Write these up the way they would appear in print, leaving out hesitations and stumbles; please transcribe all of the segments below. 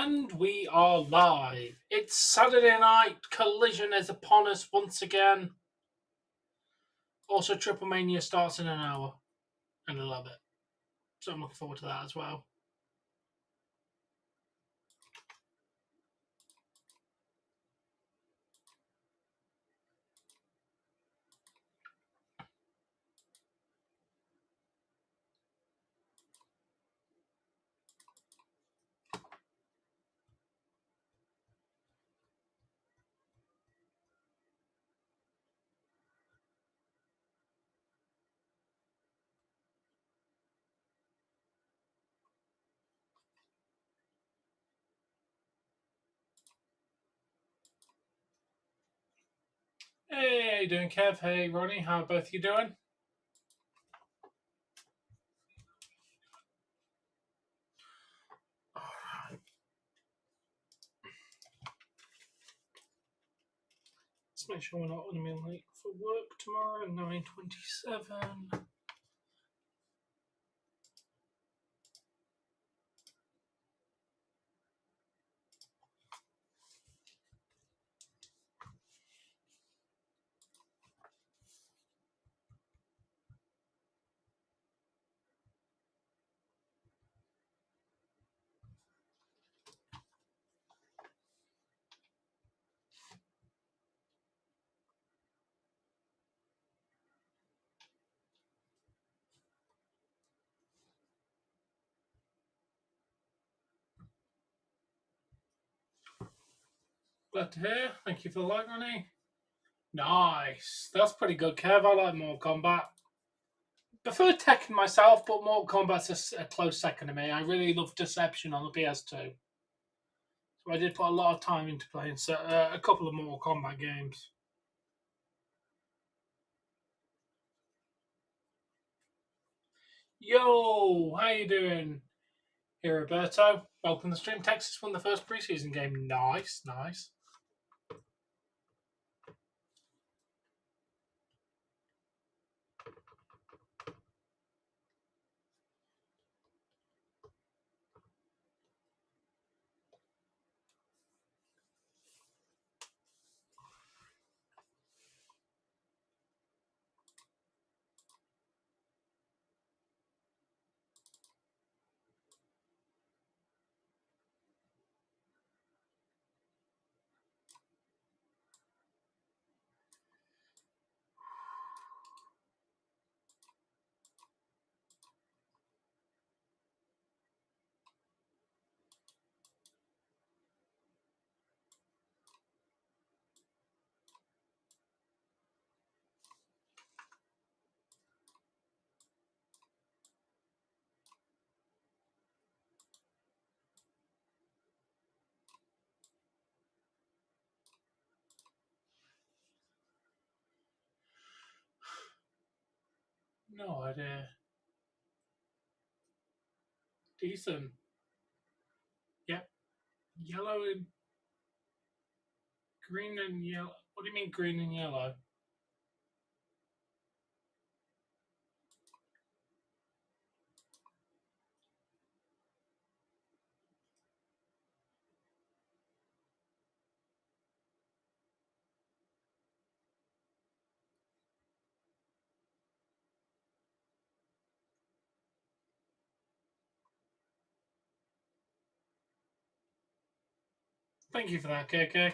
And we are live. It's Saturday night. Collision is upon us once again. Also, Triple Mania starts in an hour and a little bit. So I'm looking forward to that as well. Hey, how you doing, Kev? Hey, Ronnie. How are both of you doing? All right. Let's make sure we're not going to be late for work tomorrow at 9:27. Glad to hear. Thank you for the like, Ronnie. Nice. That's pretty good, Kev. I like Mortal Kombat. Prefer Tekken myself, but Mortal Kombat's a close second to me. I really love Deception on the PS2. So I did put a lot of time into playing a couple of Mortal Kombat games. Yo, how you doing? Here, Roberto. Welcome to the stream. Texas won the first preseason game. Nice, nice. No idea. Decent. Yep. Yellow and green and yellow. What do you mean green and yellow? Thank you for that, KK.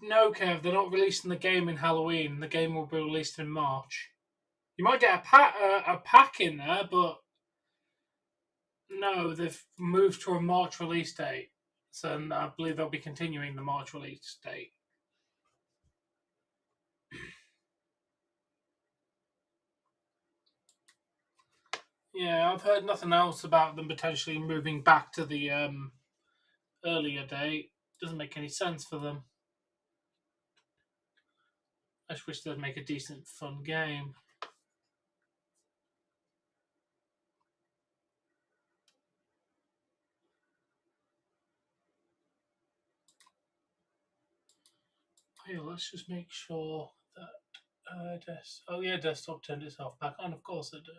No, Kev, they're not releasing the game in Halloween. The game will be released in March. You might get a pack in there, but no, they've moved to a March release date. So I believe they'll be continuing the March release date. Yeah, I've heard nothing else about them potentially moving back to the earlier date. Doesn't make any sense for them. I just wish they'd make a decent, fun game. Oh, let's just make sure that desktop turned itself back on. Of course it did.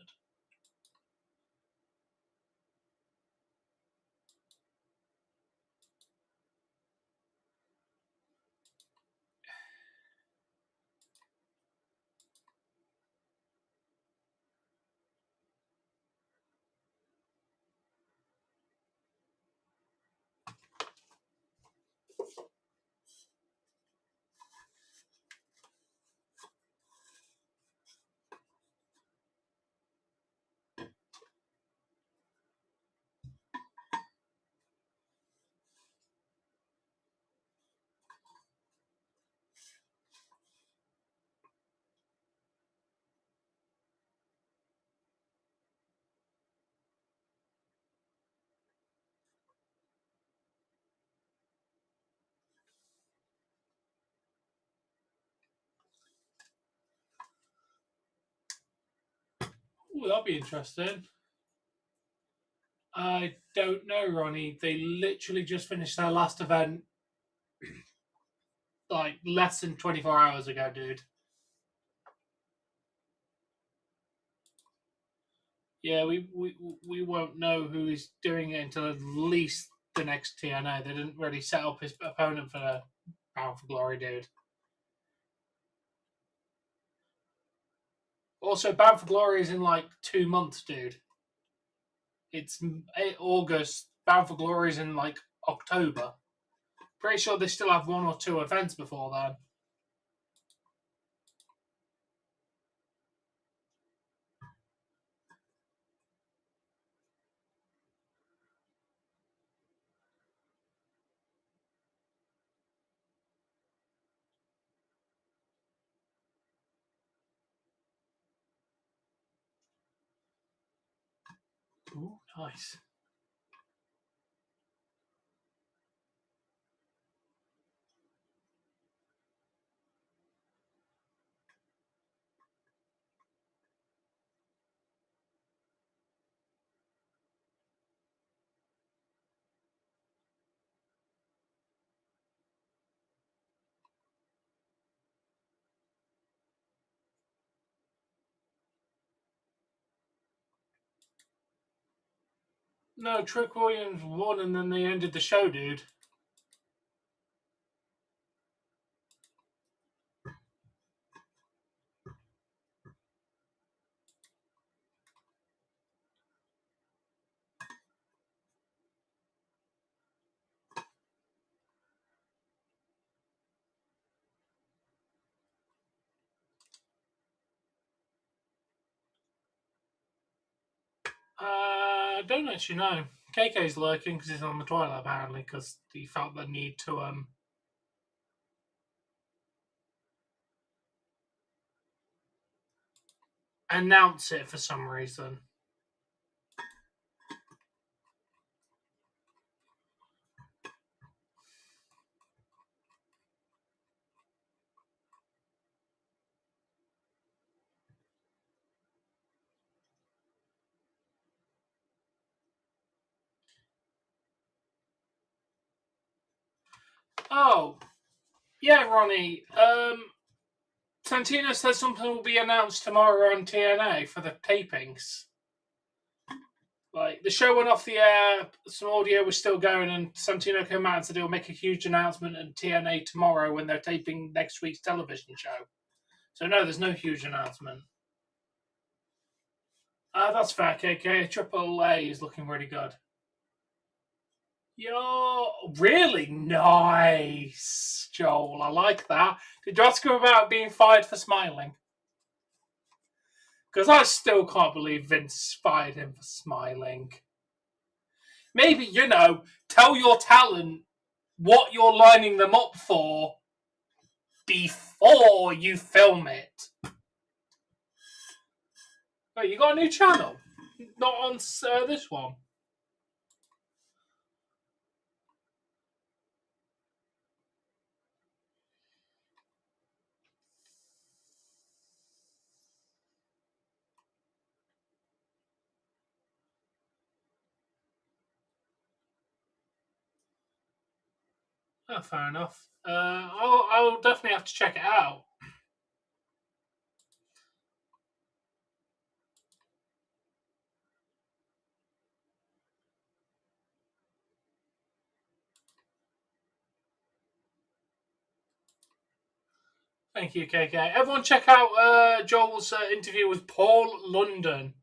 Ooh, that'd be interesting. I don't know, Ronnie. They literally just finished their last event like less than 24 hours ago, dude. Yeah, we won't know who is doing it until at least the next TNA. They didn't really set up his opponent for the Bound for Glory, dude. Also, Bound for Glory is in like 2 months, dude. It's August. Bound for Glory is in like October. Pretty sure they still have 1 or 2 events before then. Ooh, nice. No, Trick Williams won and then they ended the show, dude. I don't actually know. KK's lurking because he's on the toilet apparently because he felt the need to announce it for some reason. Oh, yeah, Ronnie. Santino says something will be announced tomorrow on TNA for the tapings. Like, the show went off the air, some audio was still going, and Santino came out and said he'll make a huge announcement at TNA tomorrow when they're taping next week's television show. So, no, there's no huge announcement. That's fair, KK. Triple A is looking really good. Yo, really nice, Joel. I like that. Did you ask him about being fired for smiling? Because I still can't believe Vince fired him for smiling. Maybe, tell your talent what you're lining them up for before you film it. Oh, you got a new channel? Not on this one. Oh, fair enough. I'll definitely have to check it out. Thank you, KK. Everyone check out Joel's interview with Paul London.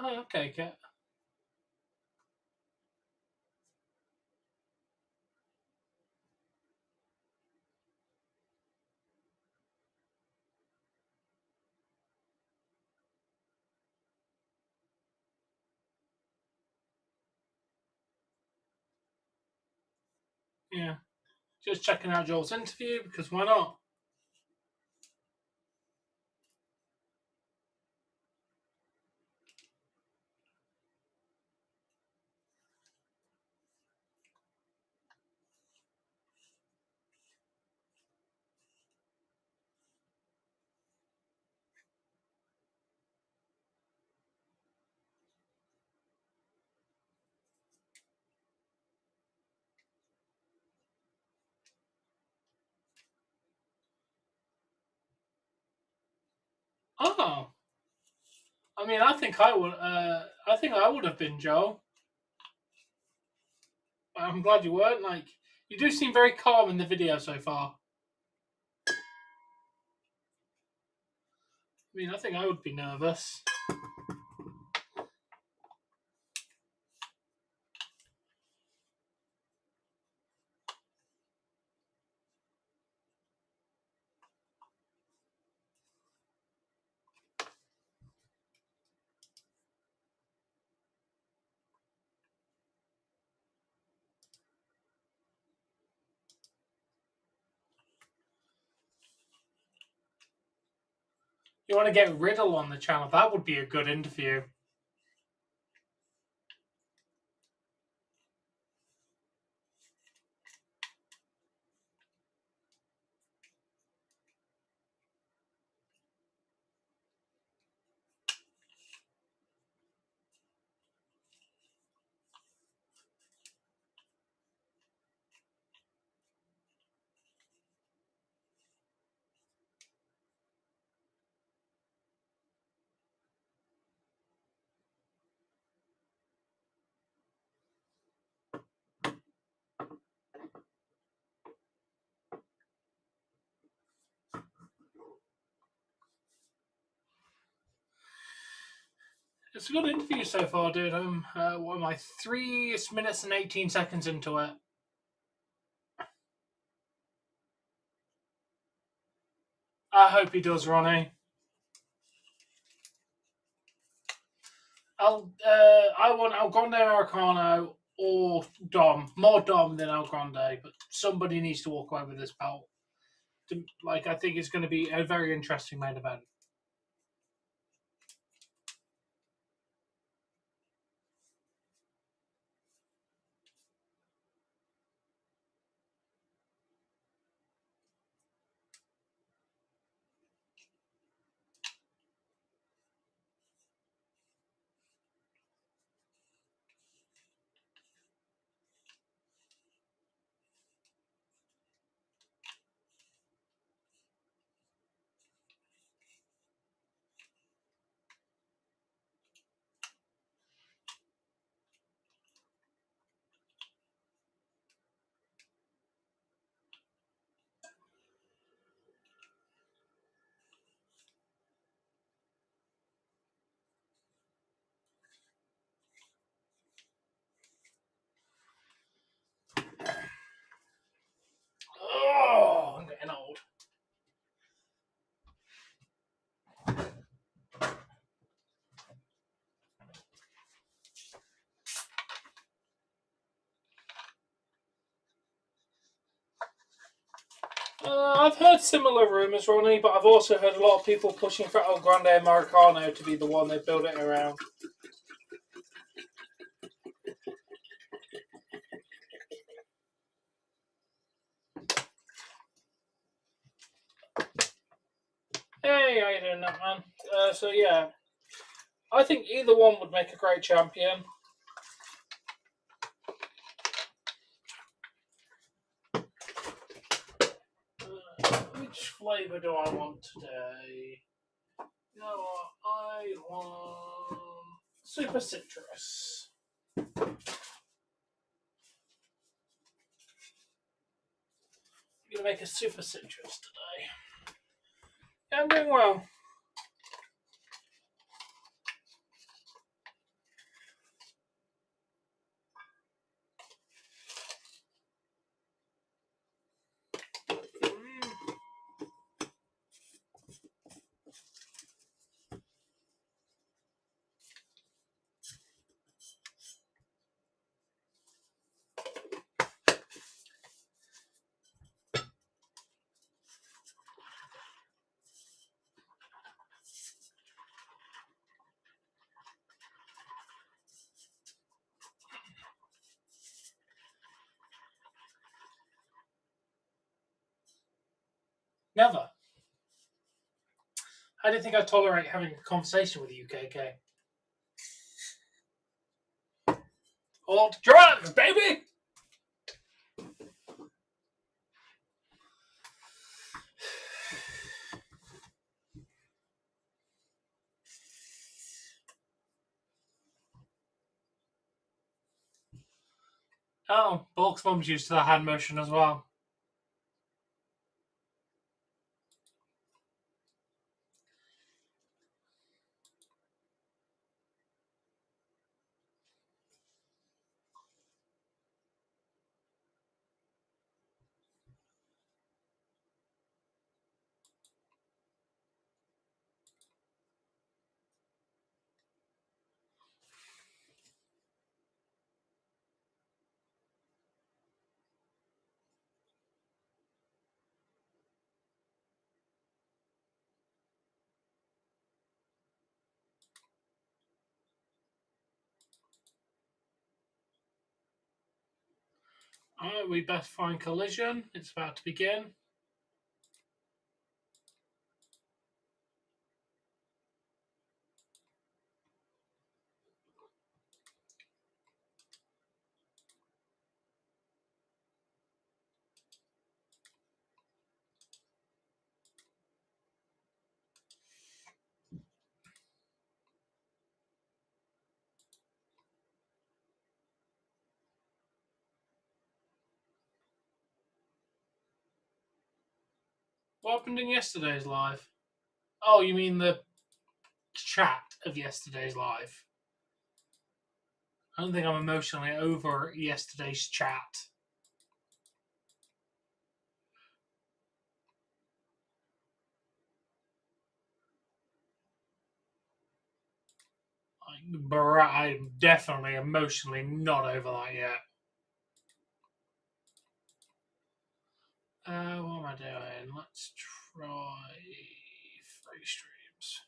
Oh, okay, okay. Yeah. Just checking out Joel's interview, because why not? Oh. I mean, I think I would have been Joel. I'm glad you weren't. Like, you do seem very calm in the video so far. I mean, I think I would be nervous. You want to get Riddle on the channel? That would be a good interview. It's a good interview so far, dude. What am I? 3 minutes and 18 seconds into it. I hope he does, Ronnie. I want El Grande Americano or Dom. More Dom than El Grande, but somebody needs to walk away with this belt. I think it's going to be a very interesting main event. Oh, I'm getting old. I've heard similar rumours, Ronnie, but I've also heard a lot of people pushing for El Grande Americano to be the one they build it around. Hey, how you doing, that man? So yeah, I think either one would make a great champion. Which flavour do I want today? You know what? I want super citrus. I'm gonna make a super citrus today. Yeah, I'm doing well. Never. How do you think I tolerate having a conversation with you, KK? All drugs, baby! Oh, Bulk's mum's used to the hand motion as well. Alright, we best find Collision. It's about to begin. What happened in yesterday's live? Oh, you mean the chat of yesterday's live? I don't think I'm emotionally over yesterday's chat. I'm definitely emotionally not over that yet. What am I doing? Let's try 3 streams.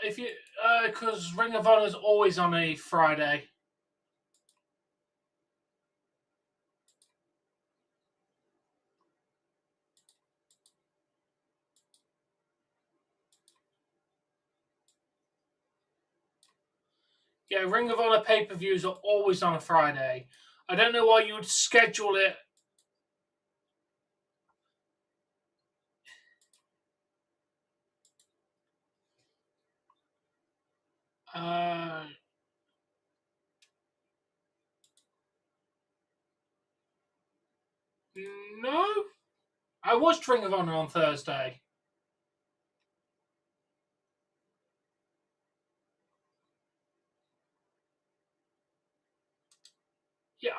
If you, because Ring of Honor is always on a Friday. Yeah, Ring of Honor pay-per-views are always on a Friday. I don't know why you would schedule it. No, I watched Ring of Honor on Thursday. Yeah,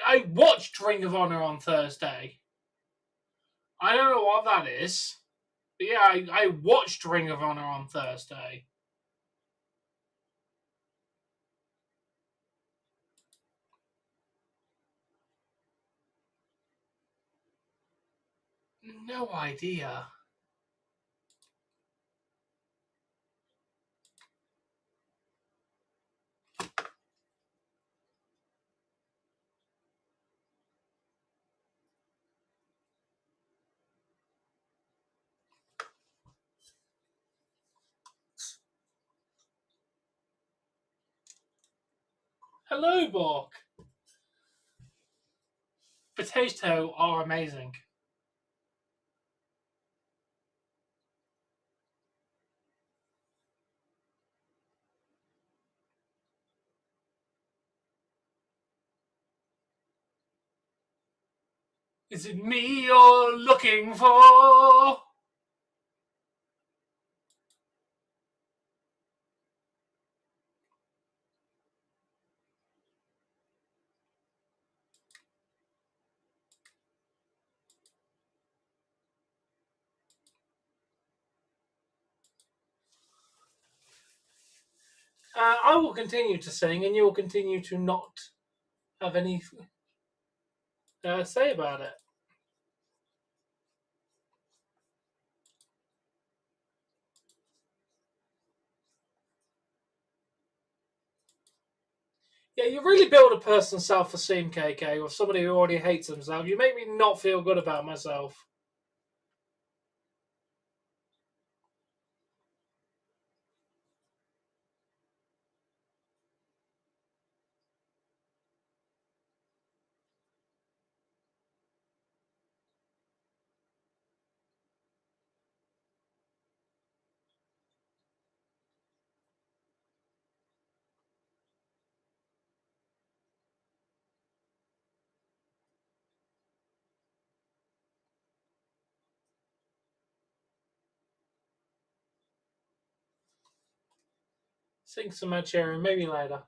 I watched Ring of Honor on Thursday. I don't know what that is. But yeah, I watched Ring of Honor on Thursday. No idea. Hello, Bork. Potato are amazing. Is it me you're looking for? I will continue to sing, and you will continue to not have any say about it. Yeah, you really build a person's self-esteem, KK, with somebody who already hates themselves. You make me not feel good about myself. Sing some Ed Sheeran, maybe later.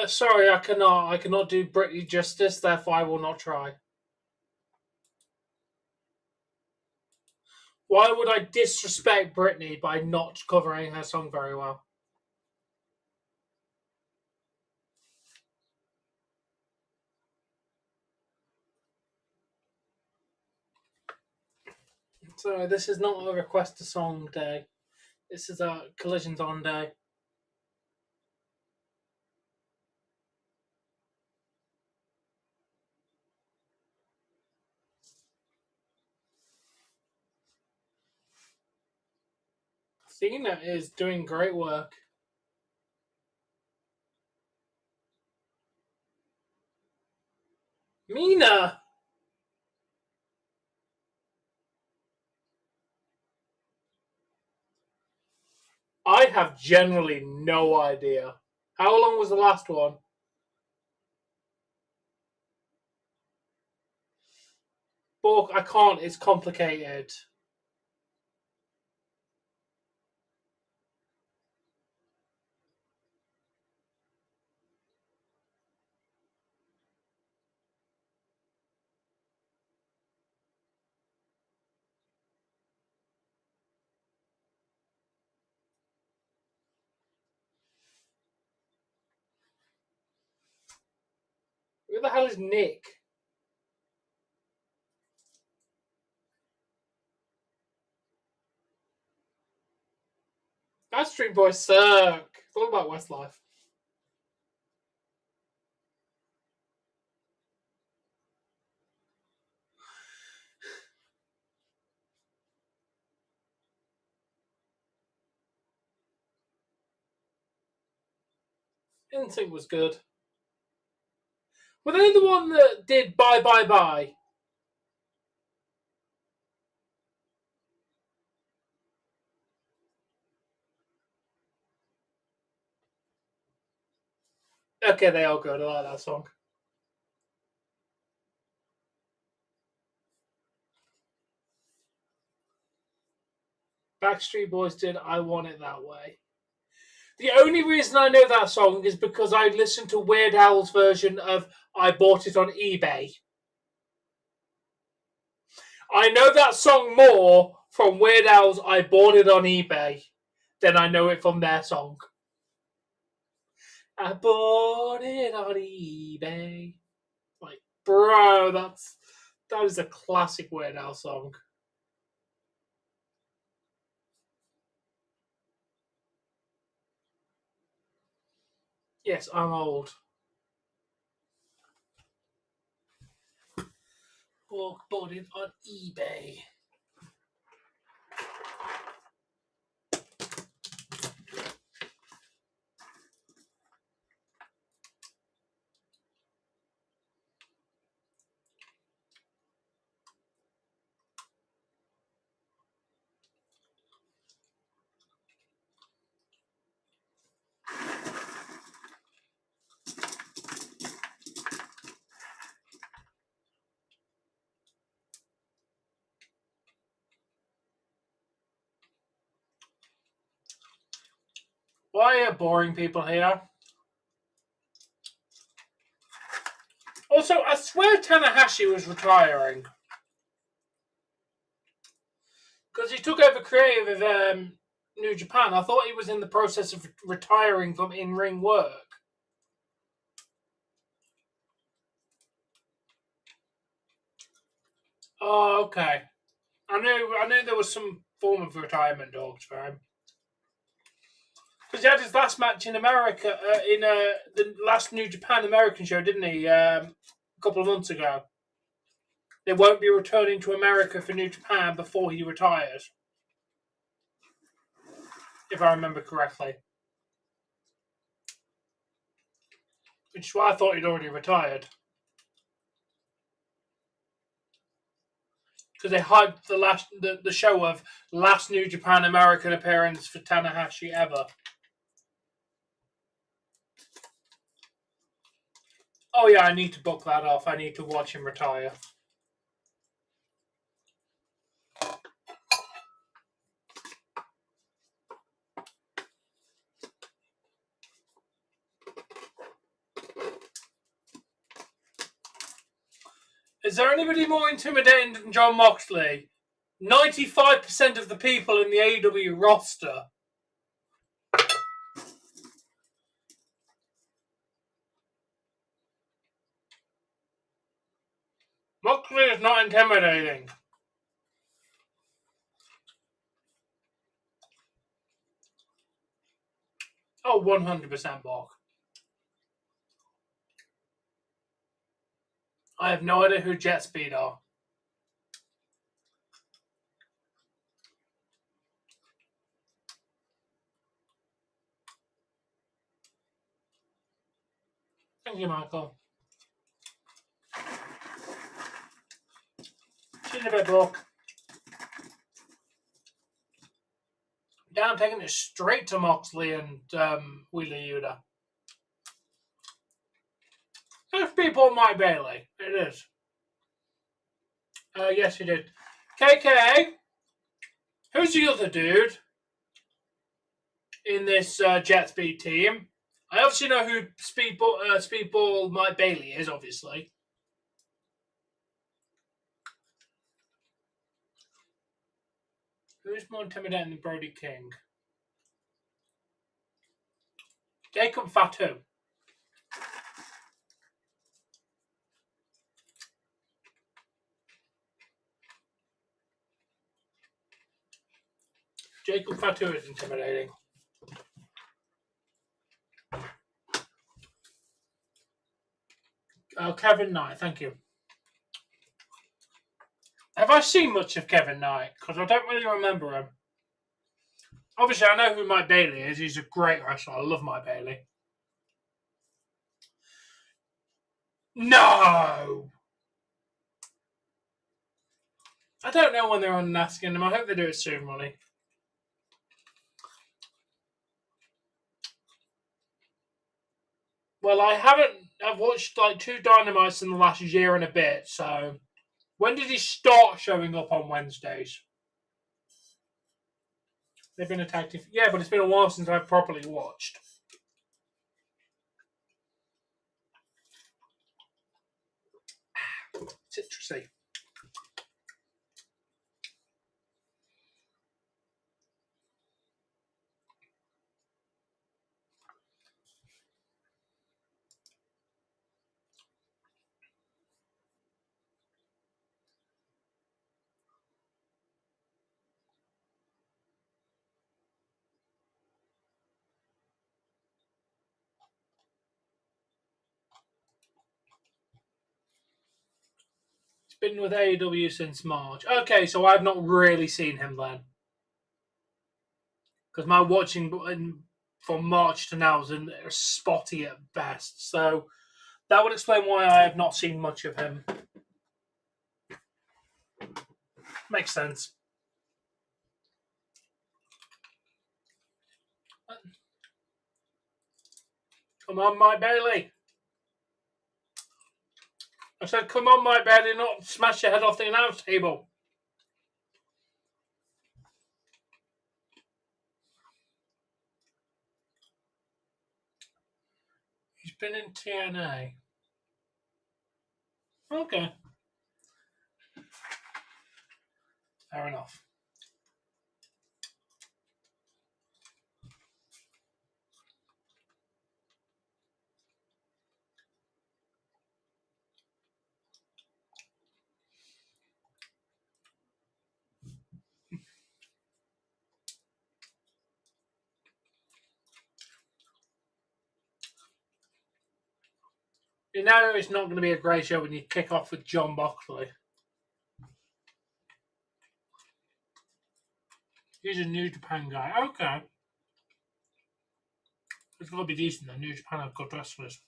Sorry, I cannot. I cannot do Britney justice. Therefore, I will not try. Why would I disrespect Britney by not covering her song very well? So this is not a request a song day. This is a Collisions on day. Cena is doing great work. Mina! I have generally no idea. How long was the last one? Book, I can't. It's complicated. Who the hell is Nick? Street Boys suck. It's all about Westlife. Instinct was good. Were they the one that did Bye Bye Bye? Okay, they are good. I like that song. Backstreet Boys did I Want It That Way. The only reason I know that song is because I listened to Weird Al's version of I Bought It on eBay. I know that song more from Weird Al's I Bought It on eBay than I know it from their song. I bought it on eBay. Like, bro, that is a classic Weird Al song. Yes, I'm old. Bought it on eBay. Why are boring people here? Also, I swear Tanahashi was retiring. Because he took over creative of New Japan. I thought he was in the process of retiring from in-ring work. Oh, okay. I knew there was some form of retirement talks for him. Because he had his last match in America, in the last New Japan American show, didn't he? A couple of months ago. They won't be returning to America for New Japan before he retires. If I remember correctly. Which is why I thought he'd already retired. Because they hyped the show of last New Japan American appearance for Tanahashi ever. Oh yeah, I need to book that off. I need to watch him retire. Is there anybody more intimidating than Jon Moxley? 95% of the people in the AEW roster. Moxley is not intimidating. Oh, 100% Bok. I have no idea who JetSpeed are. Thank you, Michael. See you in a bit, Bok. Now I'm taking it straight to Moxley and Wheeler Yuta. If people Mike Bailey, it is. Yes, he did. KK, who's the other dude in this JetSpeed team? I obviously know who Speedball Mike Bailey is, obviously. Who's more intimidating than Brody King? Jacob Fatu. Jacob Fatu is intimidating. Kevin Knight, thank you. Have I seen much of Kevin Knight? Because I don't really remember him. Obviously, I know who Mike Bailey is. He's a great wrestler. I love Mike Bailey. No! I don't know when they're unmasking him. I hope they do it soon, Ronnie. Well, I've watched like 2 Dynamites in the last year and a bit, so when did he start showing up on Wednesdays? They've been attacked. Yeah, but it's been a while since I've properly watched. Citrusy. Been with AEW since March. Okay, so I've not really seen him then. Because my watching from March to now is spotty at best. So that would explain why I have not seen much of him. Makes sense. Come on, Mike Bailey. I said, come on, Mike Bailey, not smash your head off the announce table. been in TNA. Okay. Fair enough. You know it's not going to be a great show when you kick off with John Moxley. He's a New Japan guy. Okay. It's got to be decent then. New Japan have good wrestlers.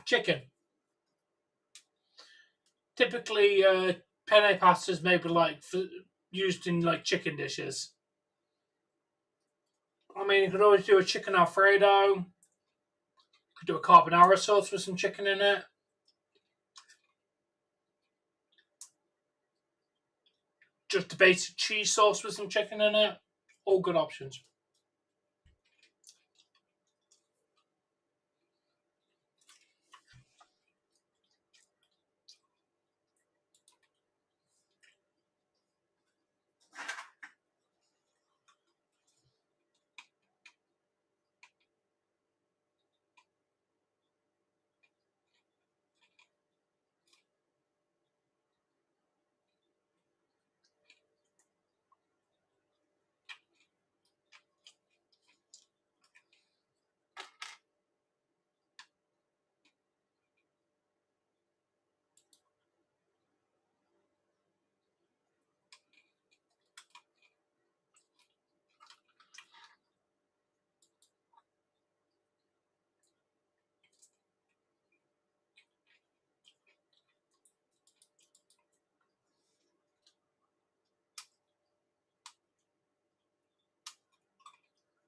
Chicken. Typically, penne pasta is maybe like used in like chicken dishes. I mean, you could always do a chicken Alfredo. You could do a carbonara sauce with some chicken in it. Just a basic cheese sauce with some chicken in it. All good options.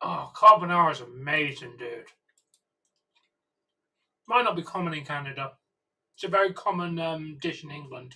Oh, carbonara is amazing, dude. Might not be common in Canada. It's a very common dish in England.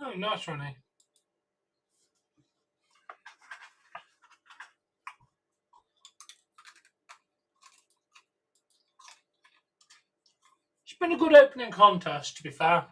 Oh, nice, Ronnie. It's been a good opening contest, to be fair.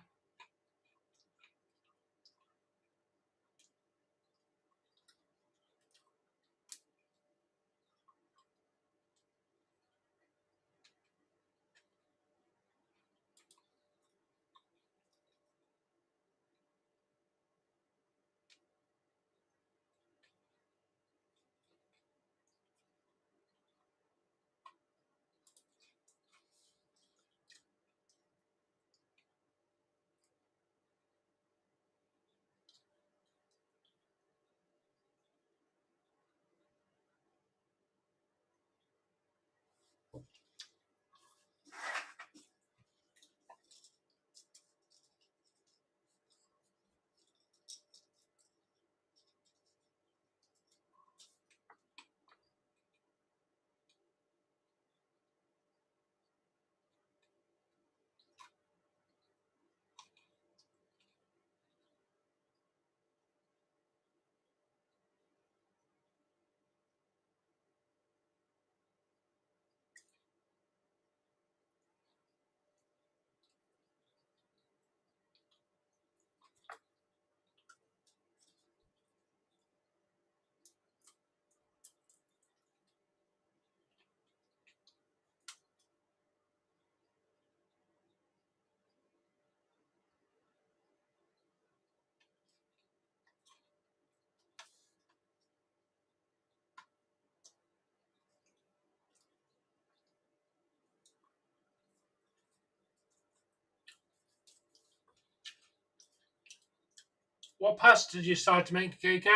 What pass did you decide to make, KK?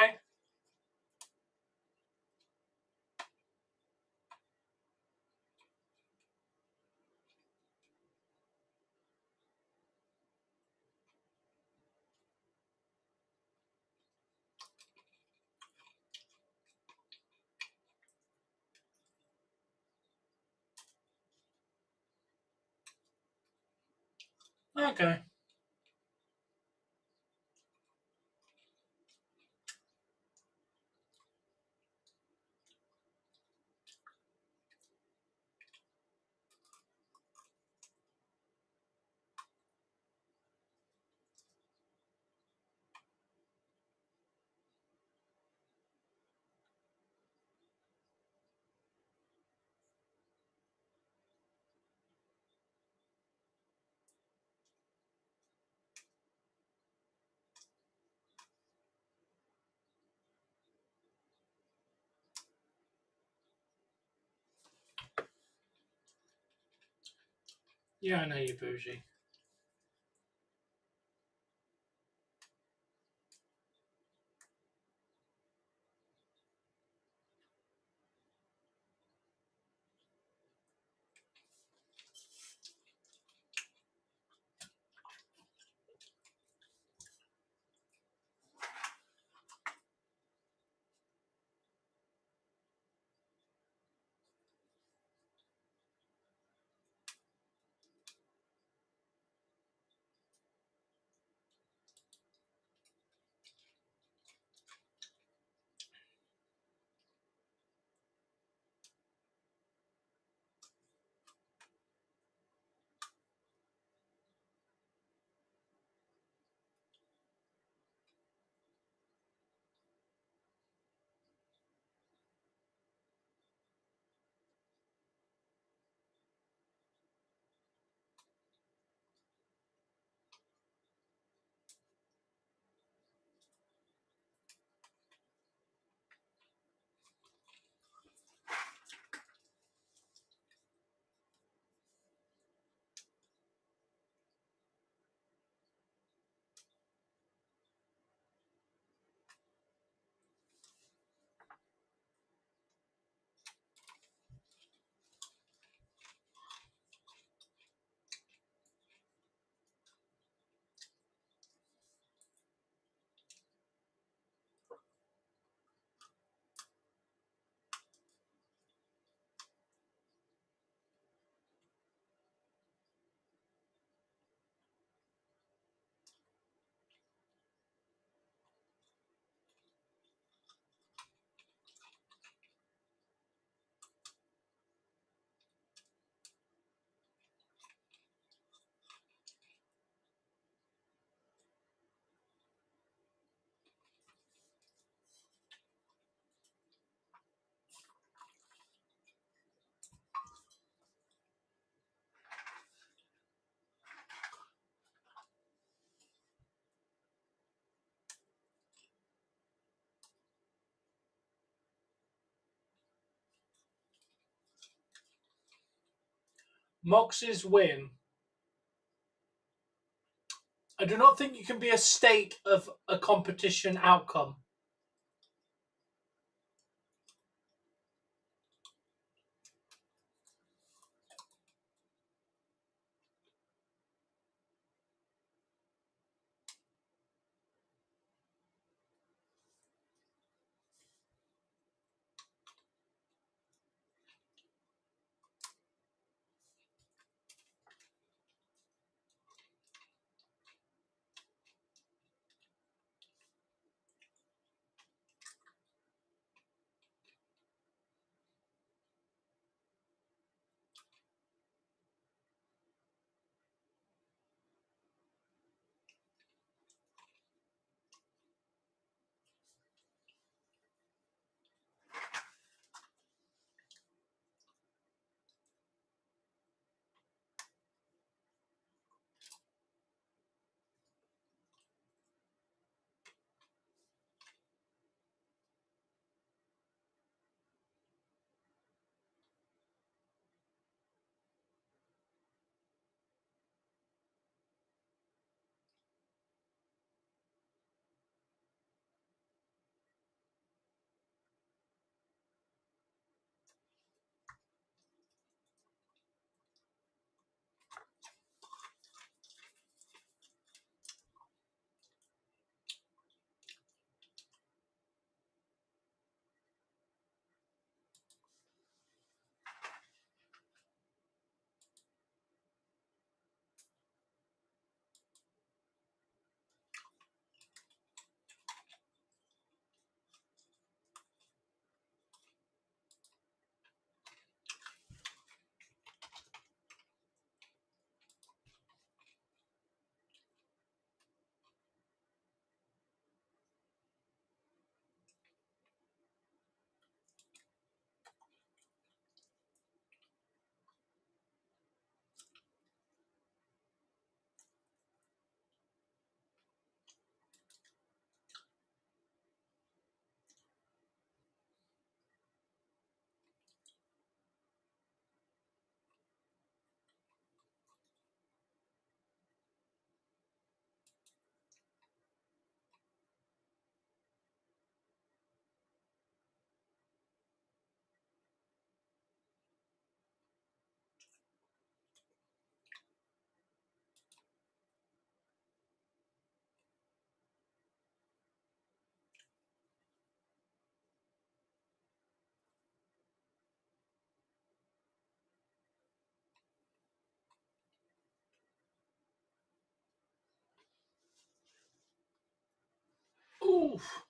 Okay. Yeah, I know you're bougie. Mox's win. I do not think you can be a state of a competition outcome. Oof.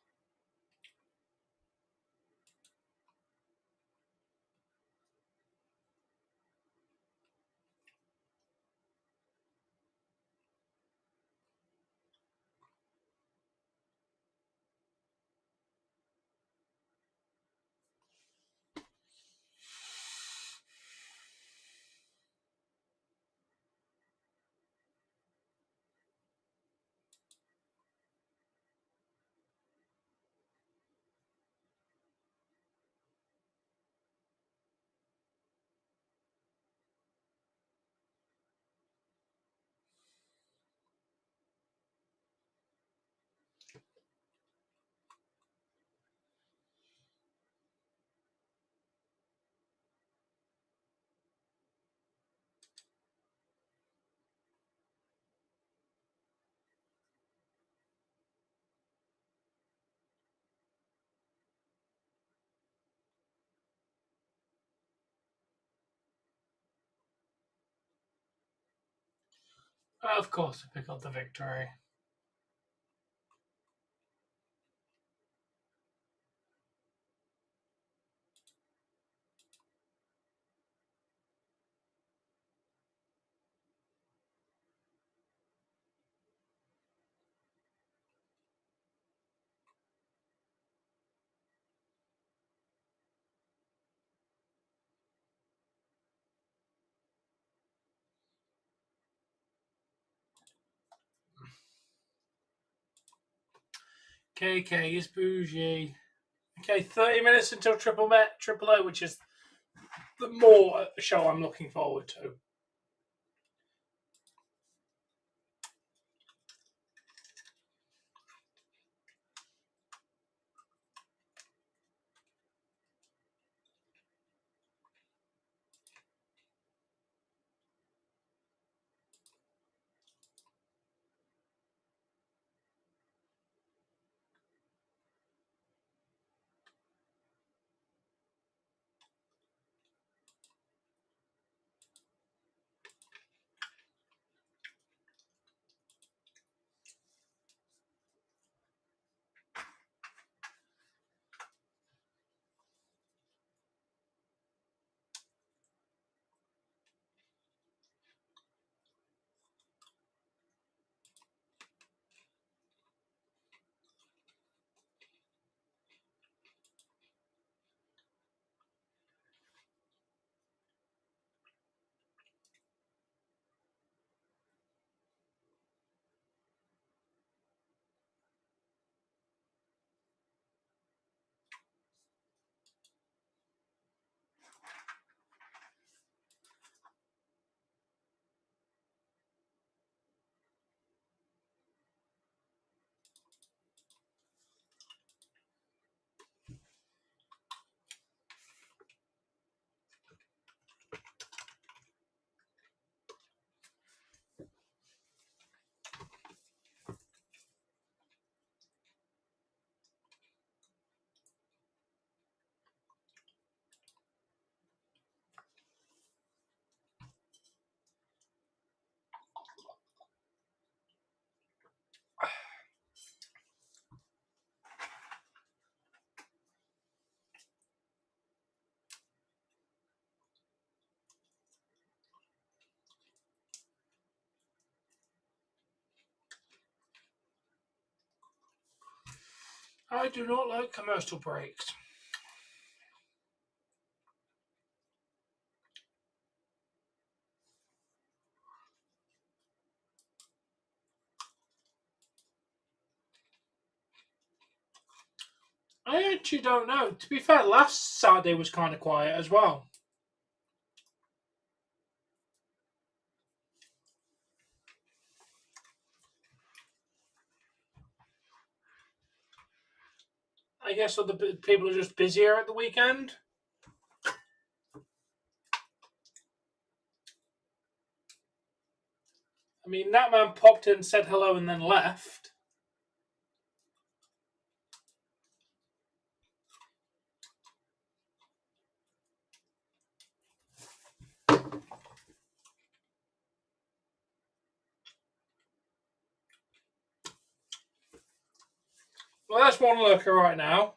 Of course, I pick up the victory. KK is bougie. Okay, 30 minutes until Triple O, which is the more show I'm looking forward to. I do not like commercial breaks. I actually don't know. To be fair, last Saturday was kind of quiet as well. I guess other people are just busier at the weekend. I mean, that man popped in, said hello, and then left. Well, that's one lurker right now.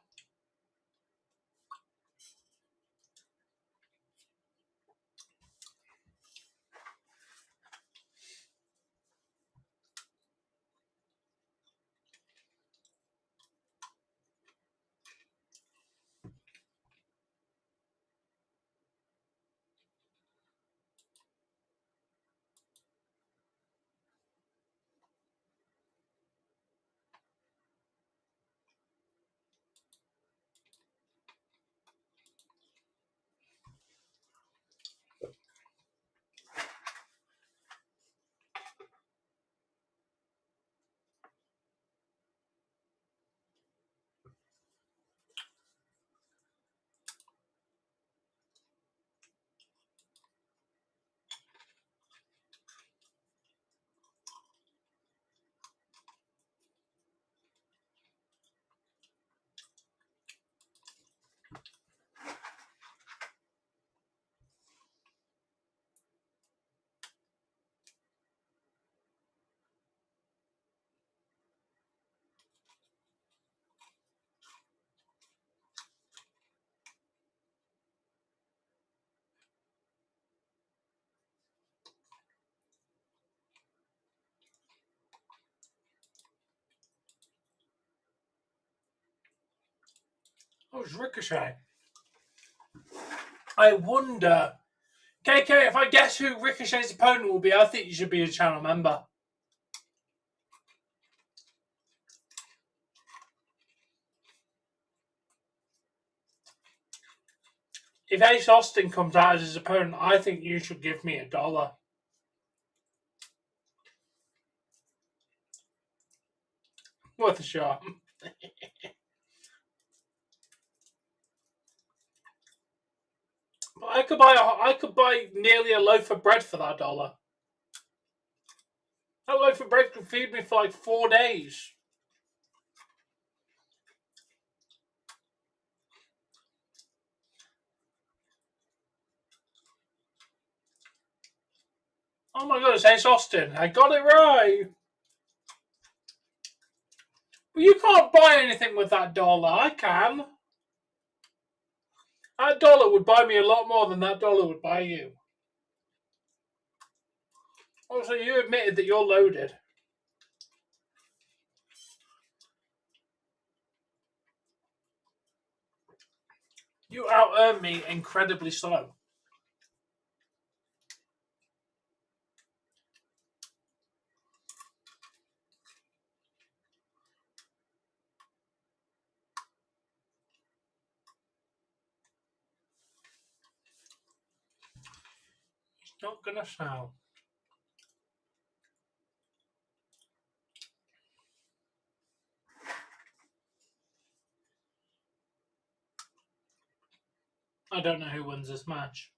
Oh, it's Ricochet. I wonder. KK, if I guess who Ricochet's opponent will be, I think you should be a channel member. If Ace Austin comes out as his opponent, I think you should give me $1. Worth a shot. But I could buy nearly a loaf of bread for that $1. That loaf of bread could feed me for like 4 days. Oh my god, it's Ace Austin. I got it right. But you can't buy anything with that $1. I can. That $1 would buy me a lot more than that $1 would buy you. Also, you admitted that you're loaded. You out-earned me incredibly slow. It's not gonna sell. I don't know who wins this match.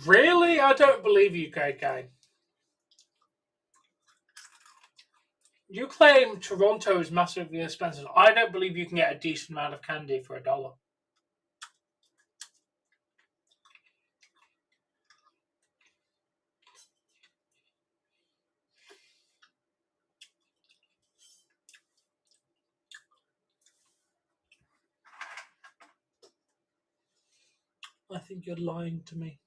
Really? I don't believe you, KK. You claim Toronto is massively expensive. I don't believe you can get a decent amount of candy for $1. I think you're lying to me.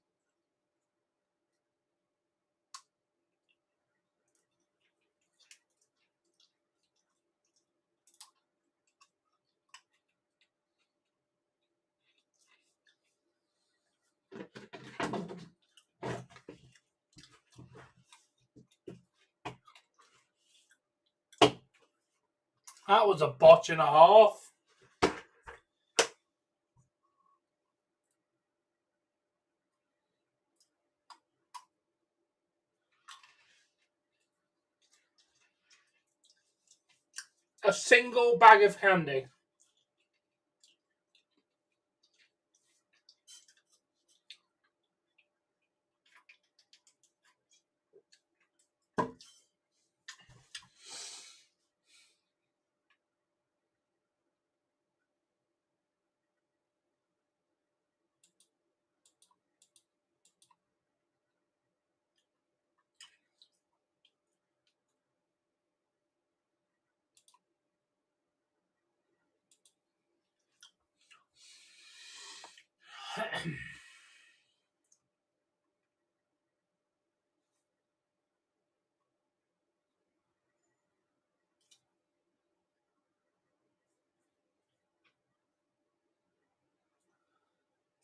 That was a botch and a half. A single bag of candy.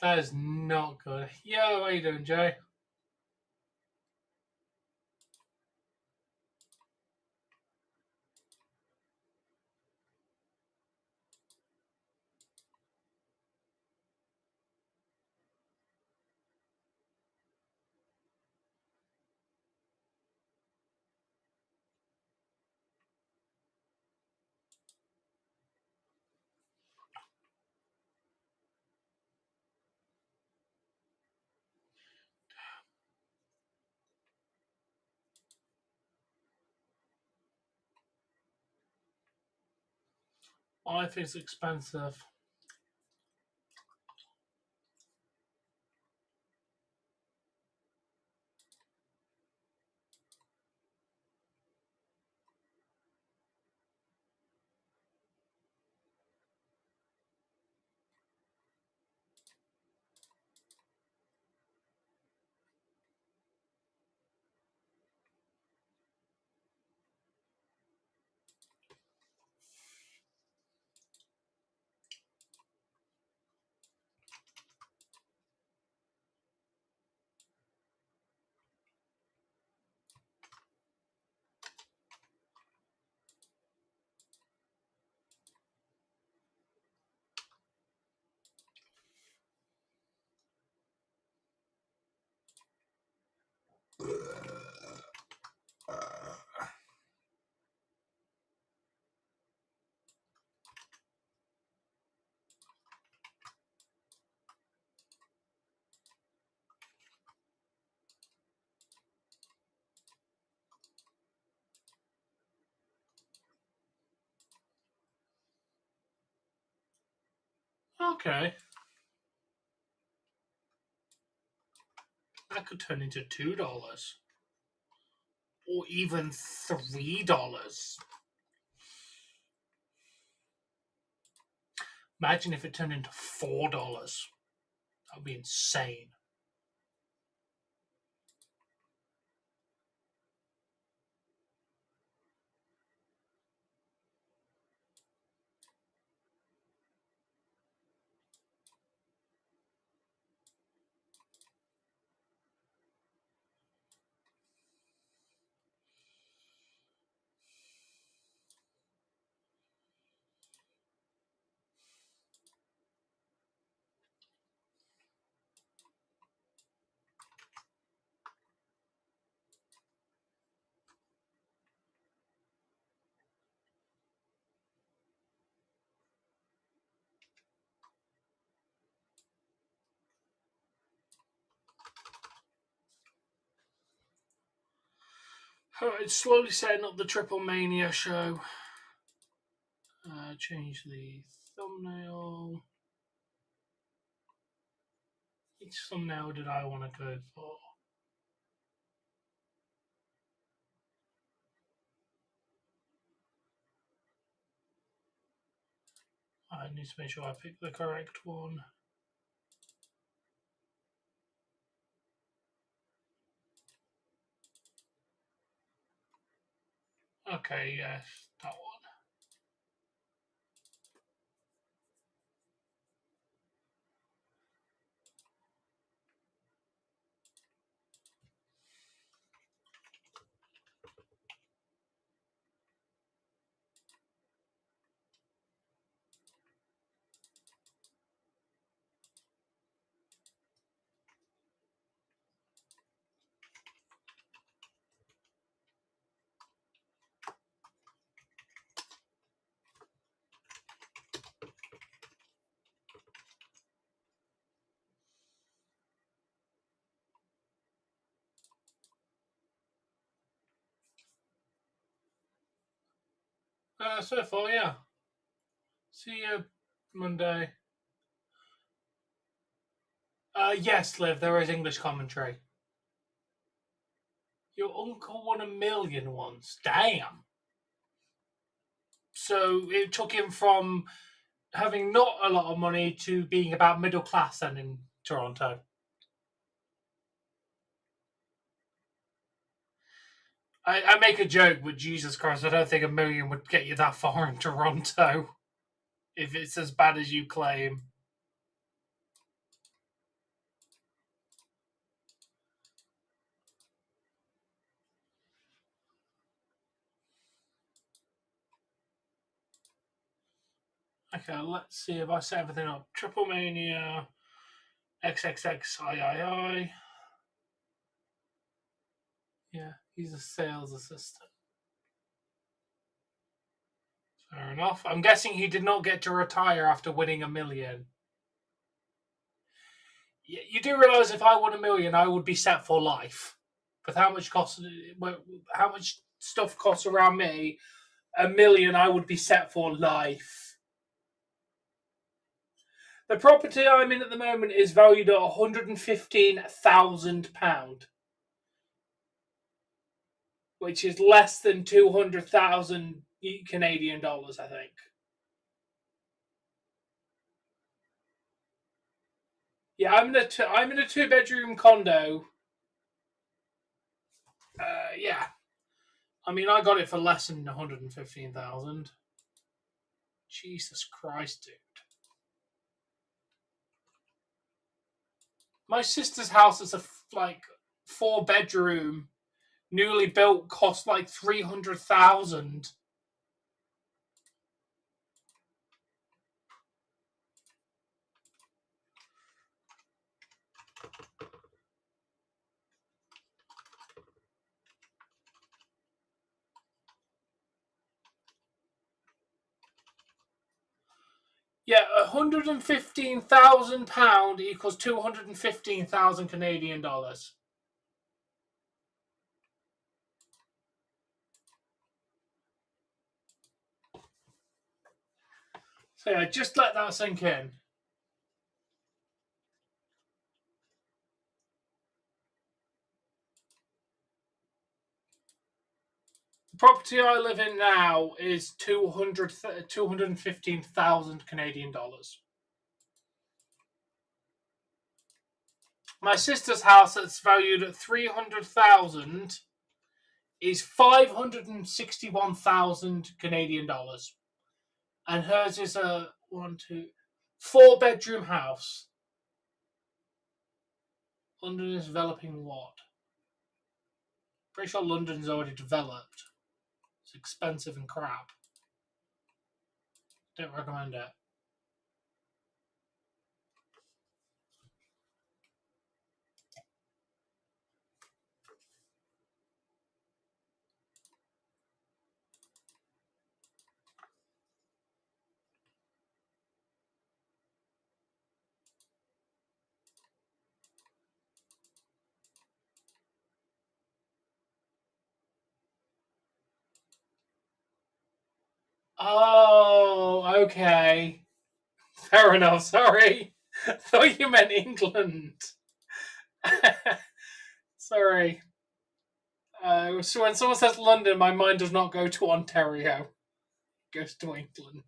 That is not good. Yo, how you doing, Jay? I think it's expensive. Okay. That could turn into $2. Or even $3. Imagine if it turned into $4. That would be insane. It's slowly setting up the Triple Mania show. Change the thumbnail. Which thumbnail did I want to go for? I need to make sure I pick the correct one. Okay, yes, that one. So far, yeah. See you Monday. Yes, Liv, there is English commentary. Your uncle won $1 million once. Damn. So it took him from having not a lot of money to being about middle class then in Toronto. I make a joke, but Jesus Christ, I don't think $1 million would get you that far in Toronto if it's as bad as you claim. Okay, let's see if I set everything up. Triple Mania, XXXIII. Yeah, he's a sales assistant. Fair enough. I'm guessing he did not get to retire after winning $1 million. You do realise if I won $1 million, I would be set for life. With how much stuff costs around me, $1 million, I would be set for life. The property I'm in at the moment is valued at £115,000, which is less than 200,000 Canadian dollars, I think. Yeah, I'm in a 2-bedroom condo. Yeah, I mean, I got it for less than 115,000. Jesus Christ, dude. My sister's house is a 4-bedroom, newly built, cost like 300,000. Yeah, £115,000 equals 215,000 Canadian dollars. So yeah, just let that sink in. The property I live in now is 215,000 Canadian dollars. My sister's house that's valued at 300,000 is 561,000 Canadian dollars. And hers is a 4-bedroom house. London is developing what? Pretty sure London's already developed. It's expensive and crap. Don't recommend it. Oh, okay. Fair enough, sorry. Thought you meant England. Sorry. So when someone says London, my mind does not go to Ontario. It goes to England.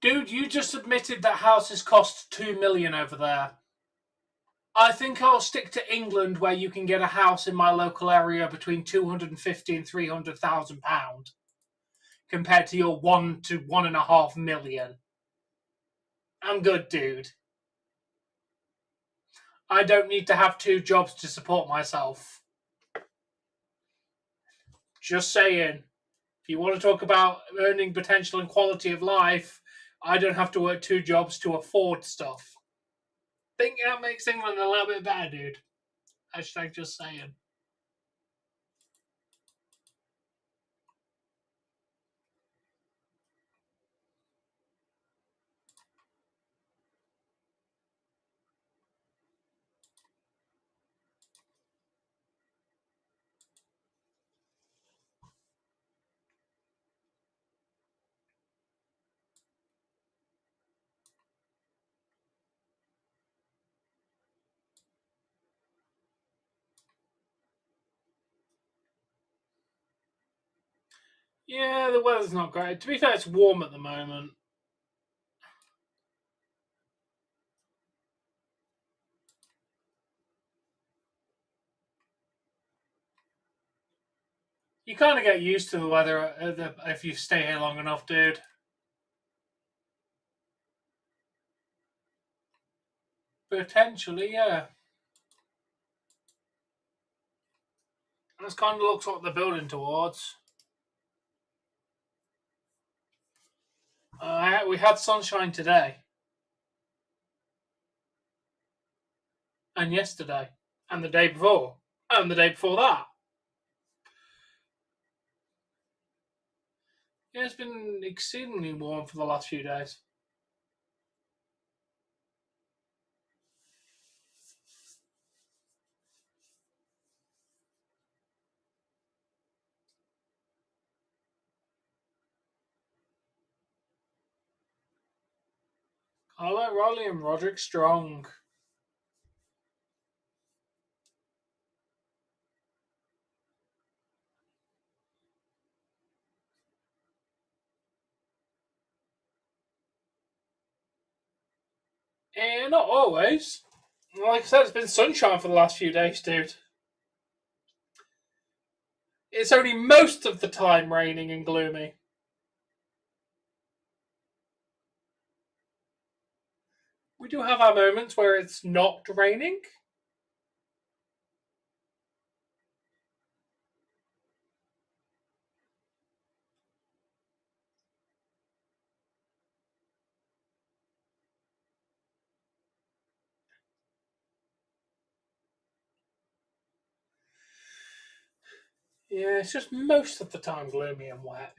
Dude, you just admitted that houses cost $2 million over there. I think I'll stick to England, where you can get a house in my local area between £250,000 and £300,000, compared to your $1 to $1.5 million. I'm good, dude. I don't need to have 2 jobs to support myself. Just saying. If you want to talk about earning potential and quality of life, I don't have to work 2 jobs to afford stuff. Think that makes England a little bit better, dude. Hashtag just saying. Yeah, the weather's not great. To be fair, it's warm at the moment. You kind of get used to the weather if you stay here long enough, dude. Potentially, yeah. This kind of looks what they're building towards. We had sunshine today. And yesterday. And the day before. And the day before that. Yeah, it's been exceedingly warm for the last few days. I like Raleigh and Roderick strong. And not always. Like I said, it's been sunshine for the last few days, dude. It's only most of the time raining and gloomy. We do have our moments where it's not raining. Yeah, it's just most of the time gloomy and wet.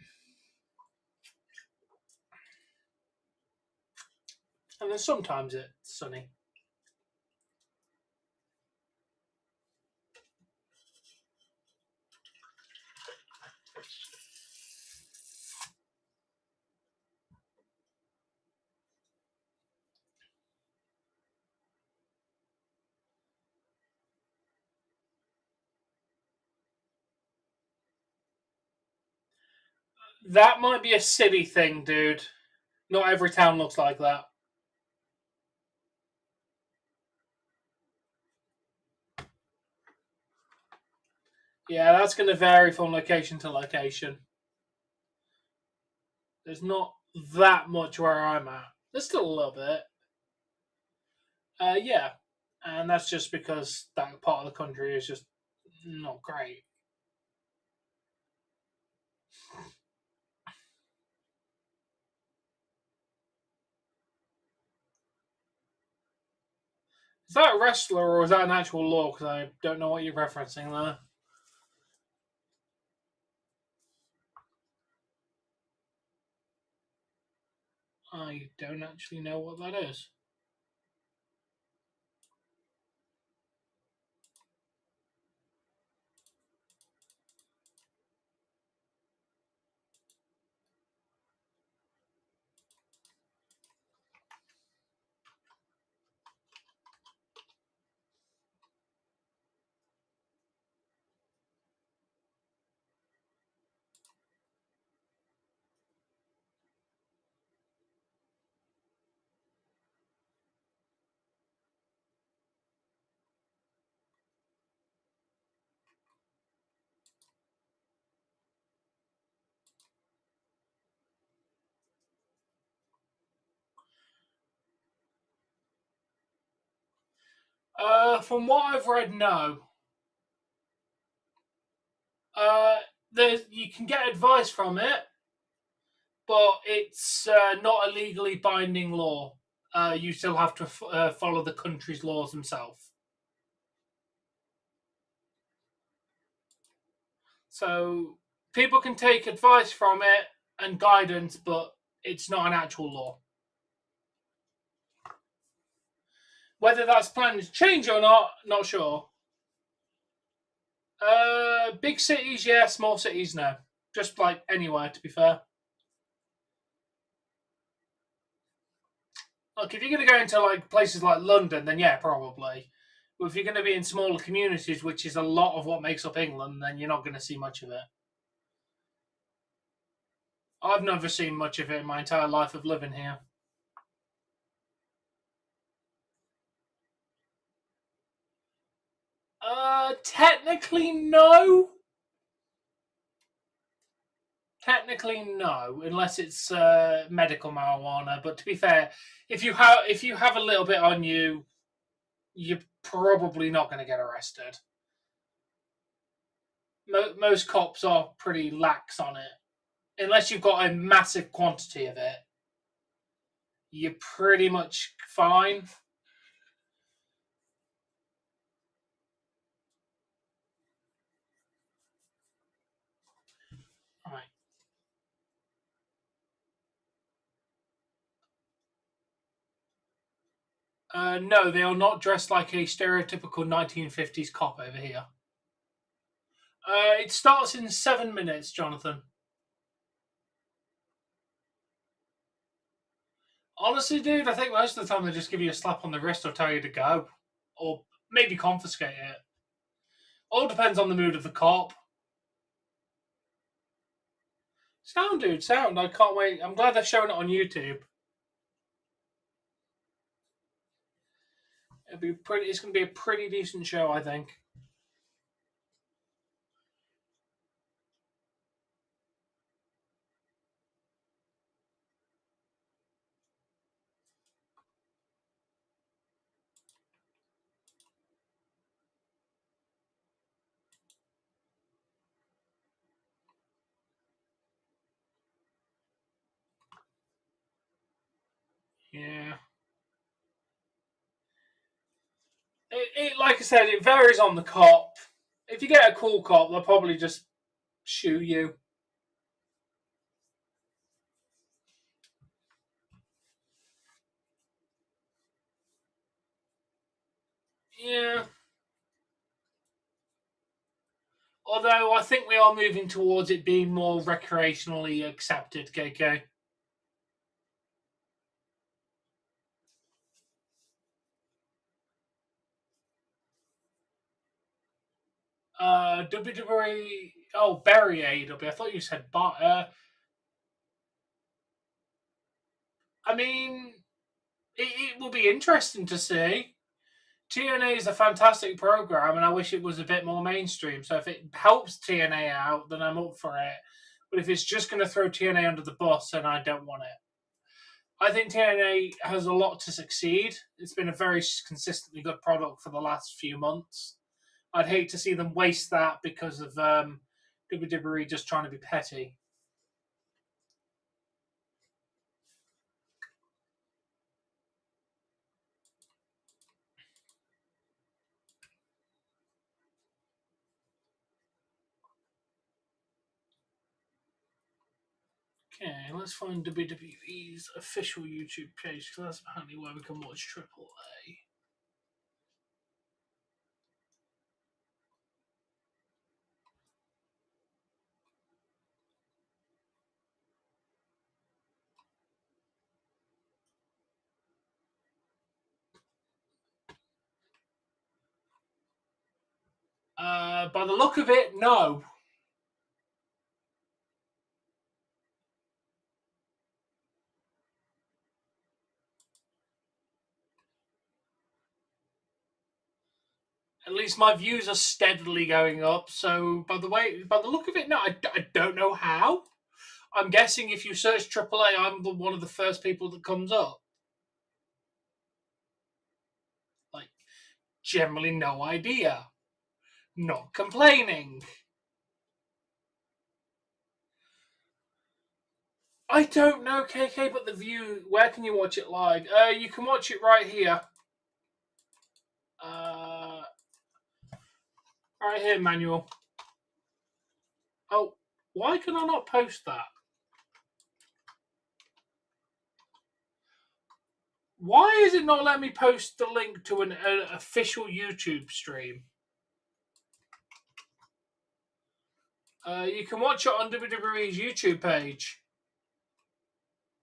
And then sometimes it's sunny. That might be a city thing, dude. Not every town looks like that. Yeah, that's going to vary from location to location. There's not that much where I'm at. There's still a little bit. Yeah. And that's just because that part of the country is just not great. Is that a wrestler or is that an actual law? Because I don't know what you're referencing there. I don't actually know what that is. From what I've read, no. You can get advice from it, but it's not a legally binding law. You still have to follow the country's laws themselves. So people can take advice from it and guidance, but it's not an actual law. Whether that's planned to change or not sure. Big cities, yeah. Small cities, no. Just like anywhere, to be fair. Look, if you're going to go into like places like London, then yeah, probably. But if you're going to be in smaller communities, which is a lot of what makes up England, then you're not going to see much of it. I've never seen much of it in my entire life of living here. Technically, no. Technically, no, unless it's medical marijuana. But to be fair, if you have a little bit on you, you're probably not going to get arrested. Most cops are pretty lax on it, unless you've got a massive quantity of it. You're pretty much fine. Right. No, they are not dressed like a stereotypical 1950s cop over here. It starts in 7 minutes, Jonathan. Honestly, dude, I think most of the time they just give you a slap on the wrist or tell you to go. Or maybe confiscate it. All depends on the mood of the cop. Sound, dude, sound. I can't wait. I'm glad they're showing it on YouTube. It's going to be a pretty decent show, I think. Yeah. Like I said, it varies on the cop. If you get a cool cop, they'll probably just shoot you. Yeah. Although I think we are moving towards it being more recreationally accepted, KK. WWE. Oh, Barry AEW. I thought you said I mean, it will be interesting to see. TNA is a fantastic program, and I wish it was a bit more mainstream. So if it helps TNA out, then I'm up for it. But if it's just going to throw TNA under the bus, then I don't want it. I think TNA has a lot to succeed. It's been a very consistently good product for the last few months. I'd hate to see them waste that because of WWE just trying to be petty. Okay, let's find WWE's official YouTube page because that's apparently where we can watch AAA. By the look of it, no. At least my views are steadily going up. So by the look of it, no, I don't know how. I'm guessing if you search AAA, I'm one of the first people that comes up. Like, generally no idea. Not complaining. I don't know, KK, but the view. Where can you watch it live? You can watch it right here. Right here, Manuel. Oh, why can I not post that? Why is it not letting me post the link to an official YouTube stream? You can watch it on WWE's YouTube page.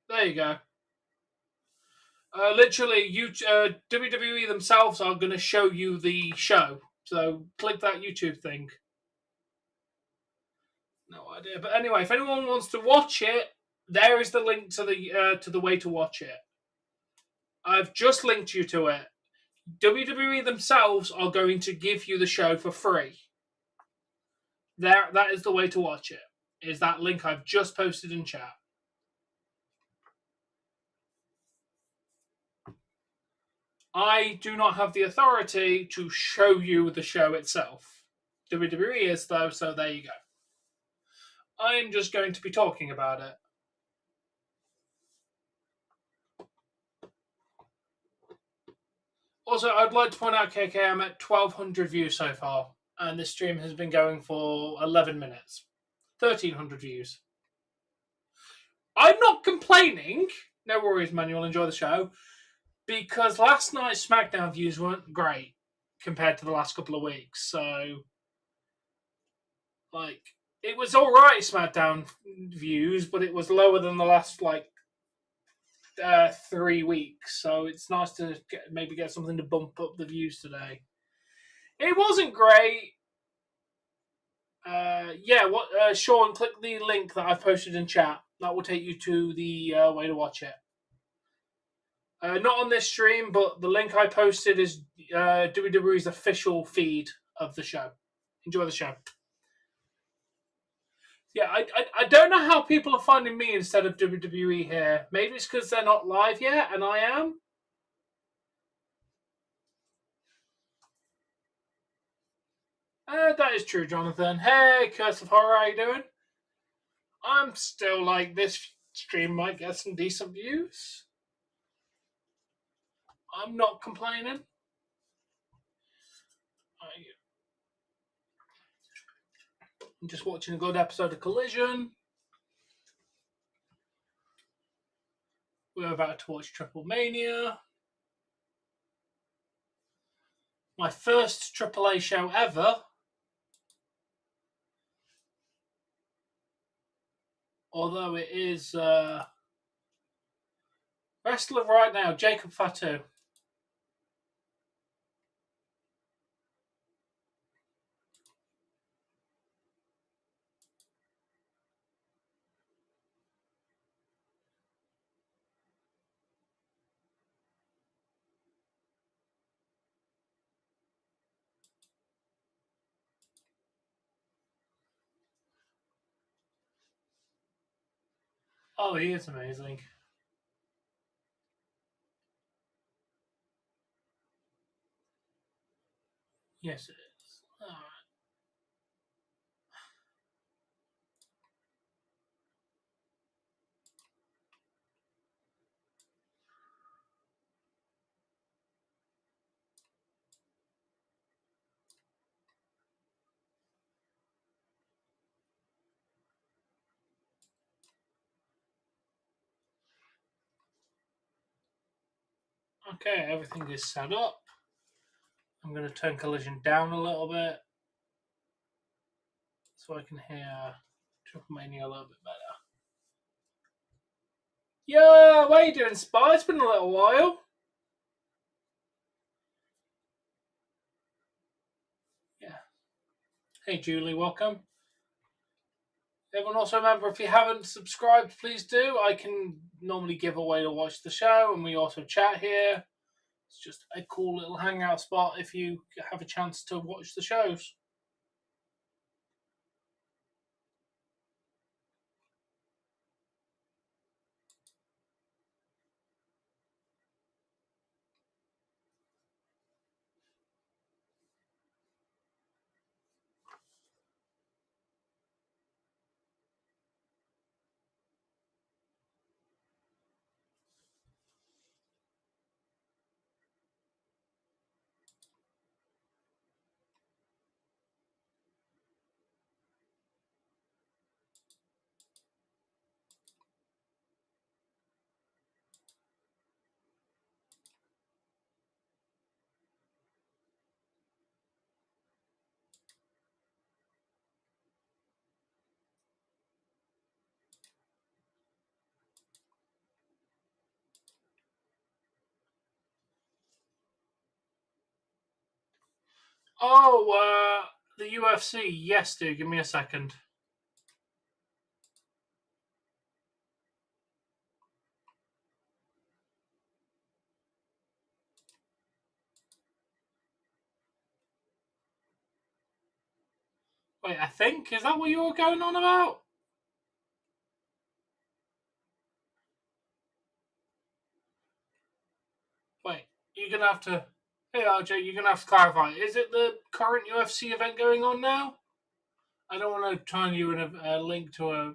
There you go. Literally, WWE themselves are going to show you the show. So click that YouTube thing. No idea. But anyway, if anyone wants to watch it, there is the link to the way to watch it. I've just linked you to it. WWE themselves are going to give you the show for free. That is the way to watch it. Is that link I've just posted in chat. I do not have the authority to show you the show itself. WWE is, though, so there you go. I'm just going to be talking about it. Also, I'd like to point out, KK, I'm at 1,200 views so far, and this stream has been going for 11 minutes. 1,300 views. I'm not complaining. No worries, man. You'll enjoy the show. Because last night's SmackDown views weren't great compared to the last couple of weeks. So, it was all right, SmackDown views, but it was lower than the last, 3 weeks. So it's nice to maybe get something to bump up the views today. It wasn't great. Sean, click the link that I've posted in chat. That will take you to the way to watch it. Not on this stream, but the link I posted is WWE's official feed of the show. Enjoy the show. Yeah, I don't know how people are finding me instead of WWE here. Maybe it's because they're not live yet, and I am. That is true, Jonathan. Hey, Curse of Horror, how you doing? I'm still this stream might get some decent views. I'm not complaining. I'm just watching a good episode of Collision. We're about to watch Triple Mania. My first AAA show ever. Although it is wrestler right now, Jacob Fatu. Oh, he is amazing. Yes, it is. All right. Okay, everything is set up. I'm going to turn Collision down a little bit so I can hear Triple Mania a little bit better. Yo, what are you doing, Spy? It's been a little while. Yeah. Hey, Julie, welcome. Everyone also remember, if you haven't subscribed, please do. I can normally give away to watch the show, and we also chat here. It's just a cool little hangout spot if you have a chance to watch the shows. Oh, the UFC. Yes, dude. Give me a second. Wait, I think. Is that what you were going on about? Wait, you're going to have to... Hey, RJ, you're going to have to clarify. Is it the current UFC event going on now? I don't want to turn you in a link to a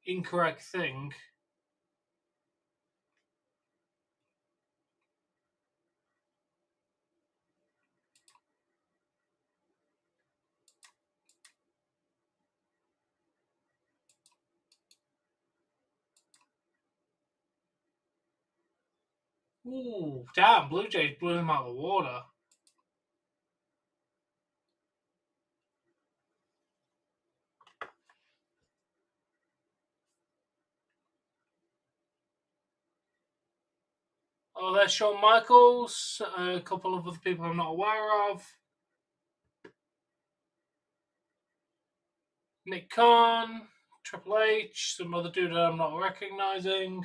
incorrect thing. Ooh, damn, Blue Jays blew him out of the water. Oh, there's Shawn Michaels, a couple of other people I'm not aware of. Nick Khan, Triple H, some other dude that I'm not recognizing.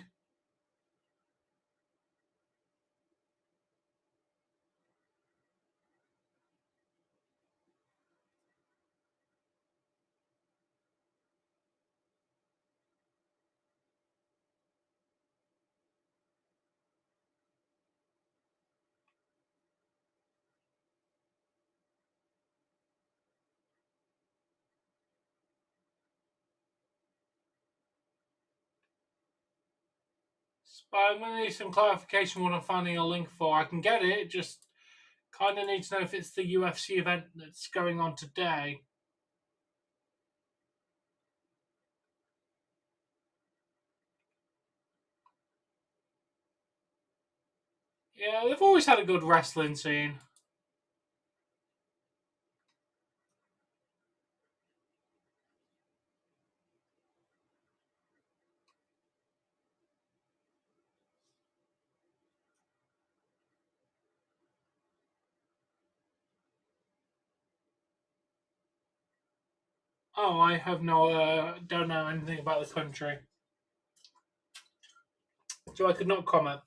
But I'm going to need some clarification what I'm finding a link for. I can get it, just kind of need to know if it's the UFC event that's going on today. Yeah, they've always had a good wrestling scene. Oh, I have don't know anything about the country. So I could not comment.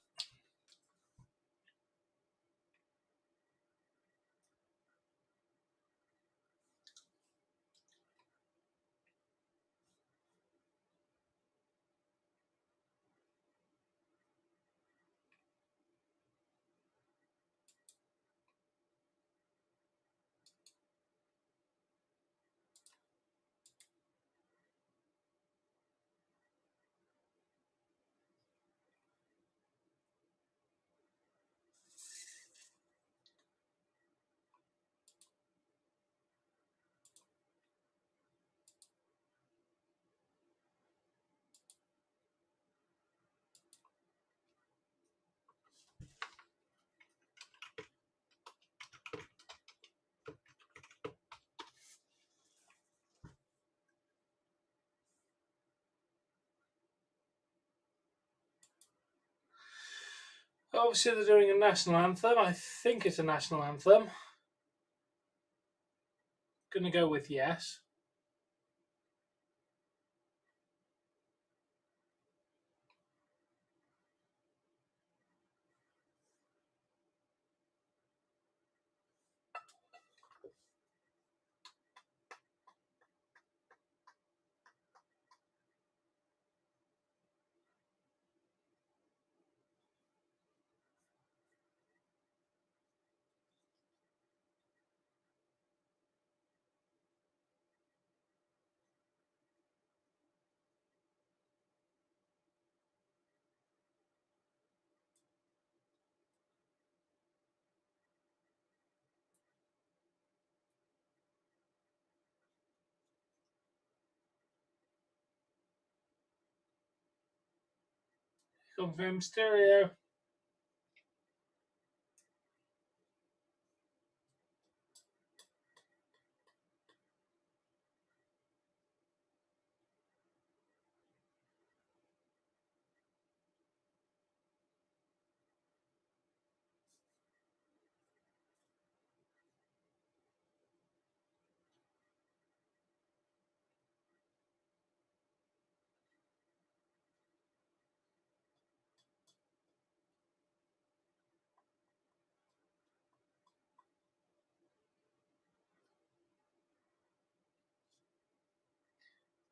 Obviously, they're doing a national anthem. I think it's a national anthem. Gonna go with yes. Confirm stereo.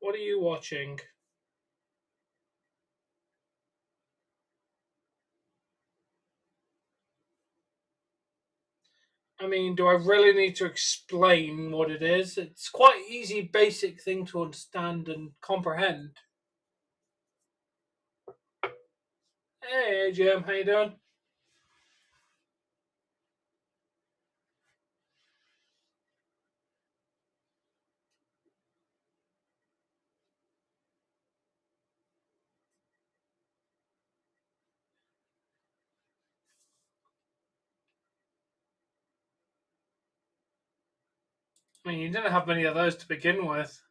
What are you watching? I mean, do I really need to explain what it is? It's quite easy, basic thing to understand and comprehend. Hey, Jim, how you doing? I mean, you didn't have many of those to begin with.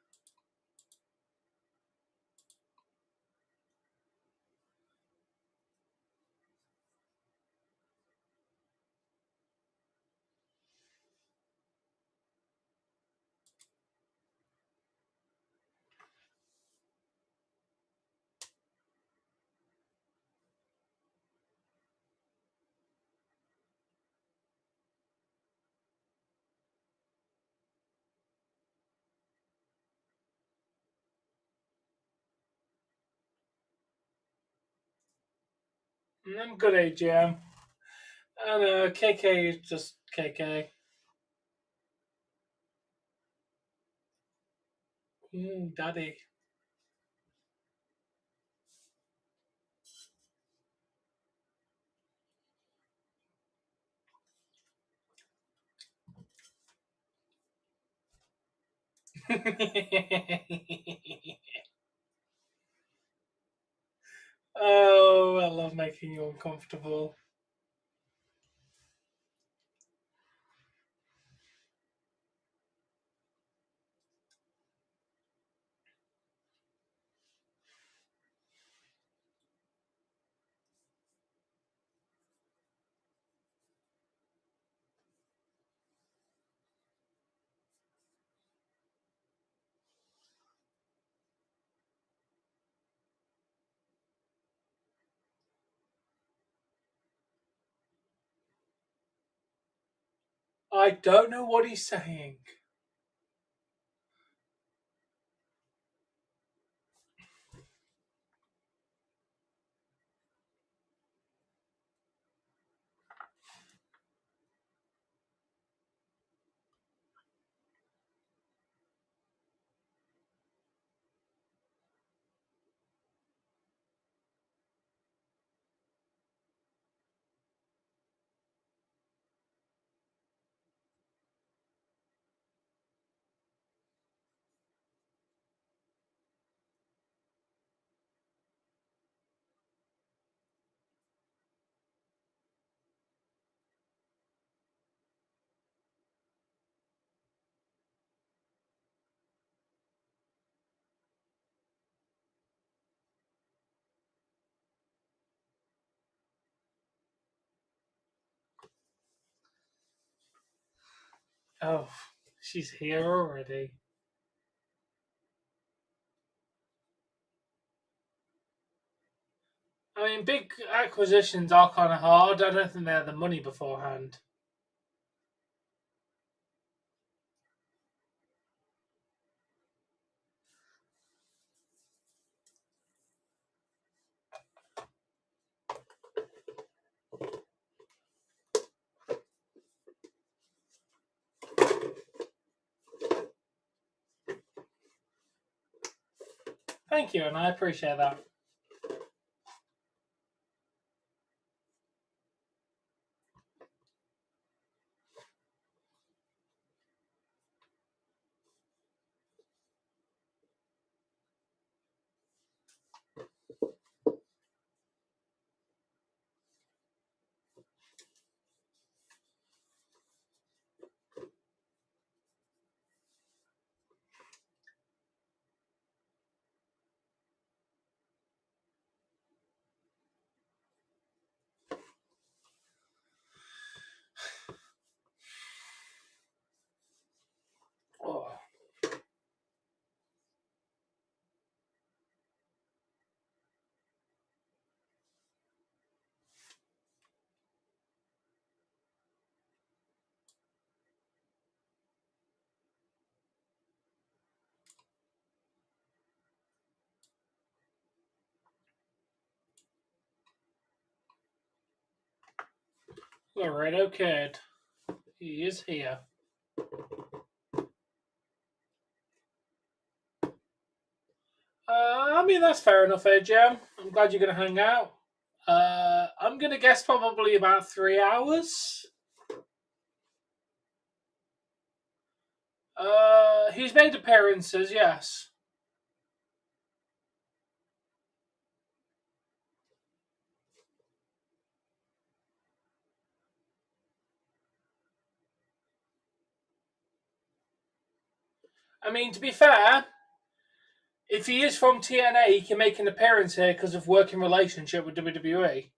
I'm good, AGM. And KK is just KK. Daddy. Oh, I love making you uncomfortable. I don't know what he's saying. Oh, she's here already. I mean, big acquisitions are kind of hard. I don't think they have the money beforehand. Thank you, and I appreciate that. Laredo Kid. He is here. I mean, that's fair enough, AJ. I'm glad you're going to hang out. I'm going to guess probably about 3 hours. He's made appearances, yes. I mean, to be fair, if he is from TNA, he can make an appearance here because of working relationship with WWE.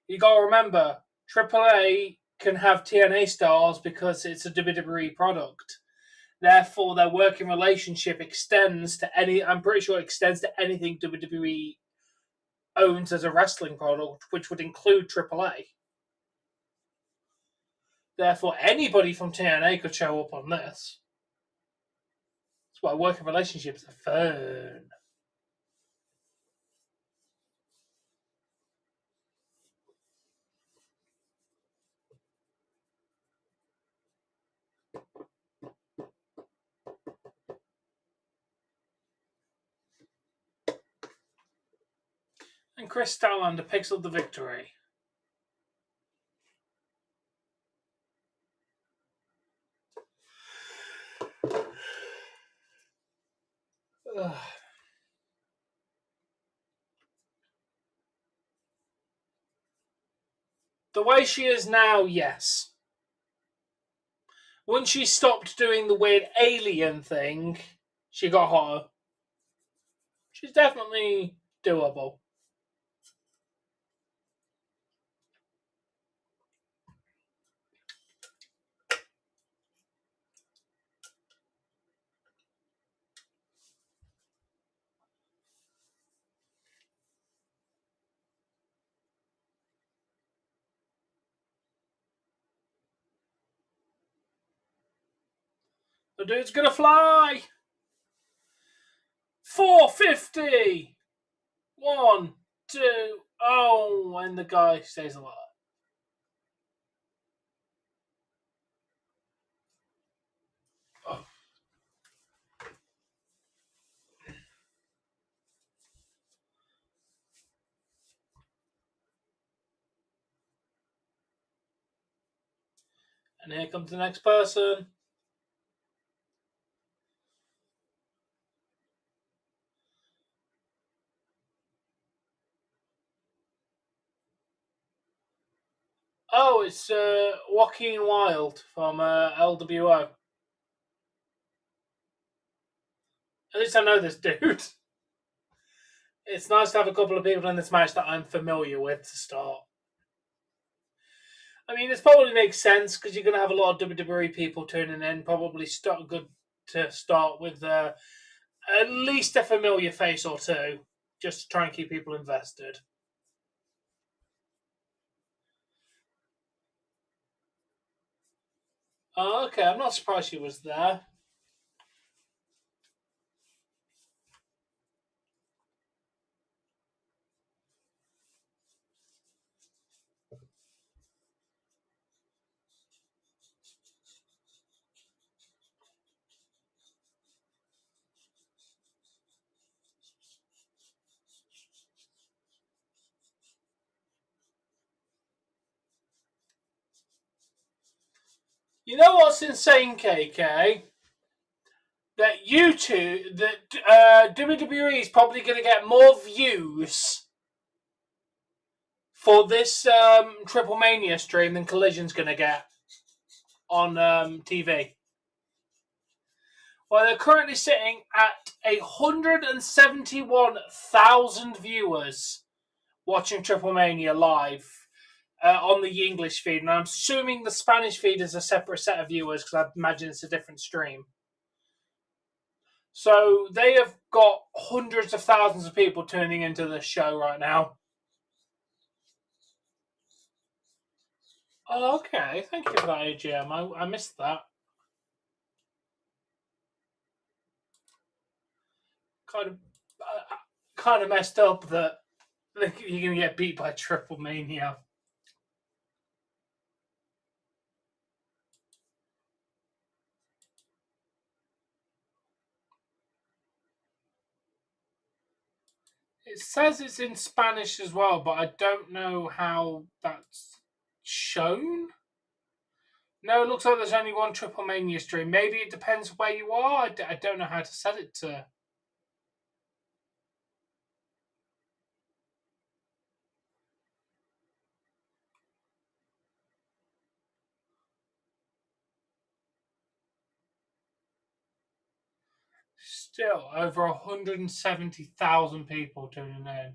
You got to remember, AAA can have TNA stars because it's a WWE product. Therefore, their working relationship extends to any. I'm pretty sure it extends to anything WWE owns as a wrestling product, which would include AAA. Therefore, anybody from TNA could show up on this. That's why working relationships are fun. And Kris Statlander picks up the victory. Ugh. The way she is now, yes. Once she stopped doing the weird alien thing, she got hotter. She's definitely doable. The dude's gonna fly! 450! 1, 2, oh, and the guy stays alive. Oh. And here comes the next person. Oh, it's Joaquin Wilde from LWO. At least I know this dude. It's nice to have a couple of people in this match that I'm familiar with to start. I mean, this probably makes sense because you're going to have a lot of WWE people tuning in. Probably start good to start with at least a familiar face or two, just to try and keep people invested. Oh, okay. I'm not surprised she was there. You know what's insane, KK? That WWE is probably going to get more views for this Triple Mania stream than Collision's going to get on TV. Well, they're currently sitting at 171,000 viewers watching Triple Mania live on the English feed. And I'm assuming the Spanish feed is a separate set of viewers because I imagine it's a different stream. So they have got hundreds of thousands of people tuning into this show right now. Oh, okay. Thank you for that, AGM. I missed that. Kind of messed up that you're going to get beat by Triple Mania. It says it's in Spanish as well, but I don't know how that's shown. No, it looks like there's only one Triple Mania stream. Maybe it depends where you are. I don't know how to set it to. Still, over 170,000 people tuning in.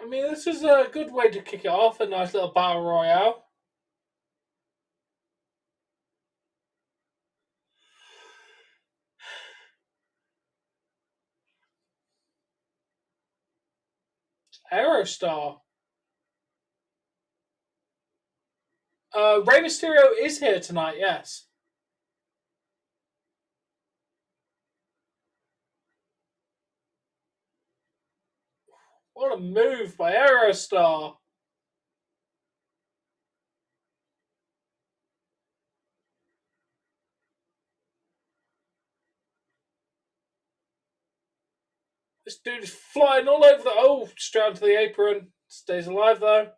I mean, this is a good way to kick it off. A nice little battle royale. Aerostar. Rey Mysterio is here tonight, yes. What a move by Aerostar. This dude is flying all over the... Oh, straight onto the apron. Stays alive, though.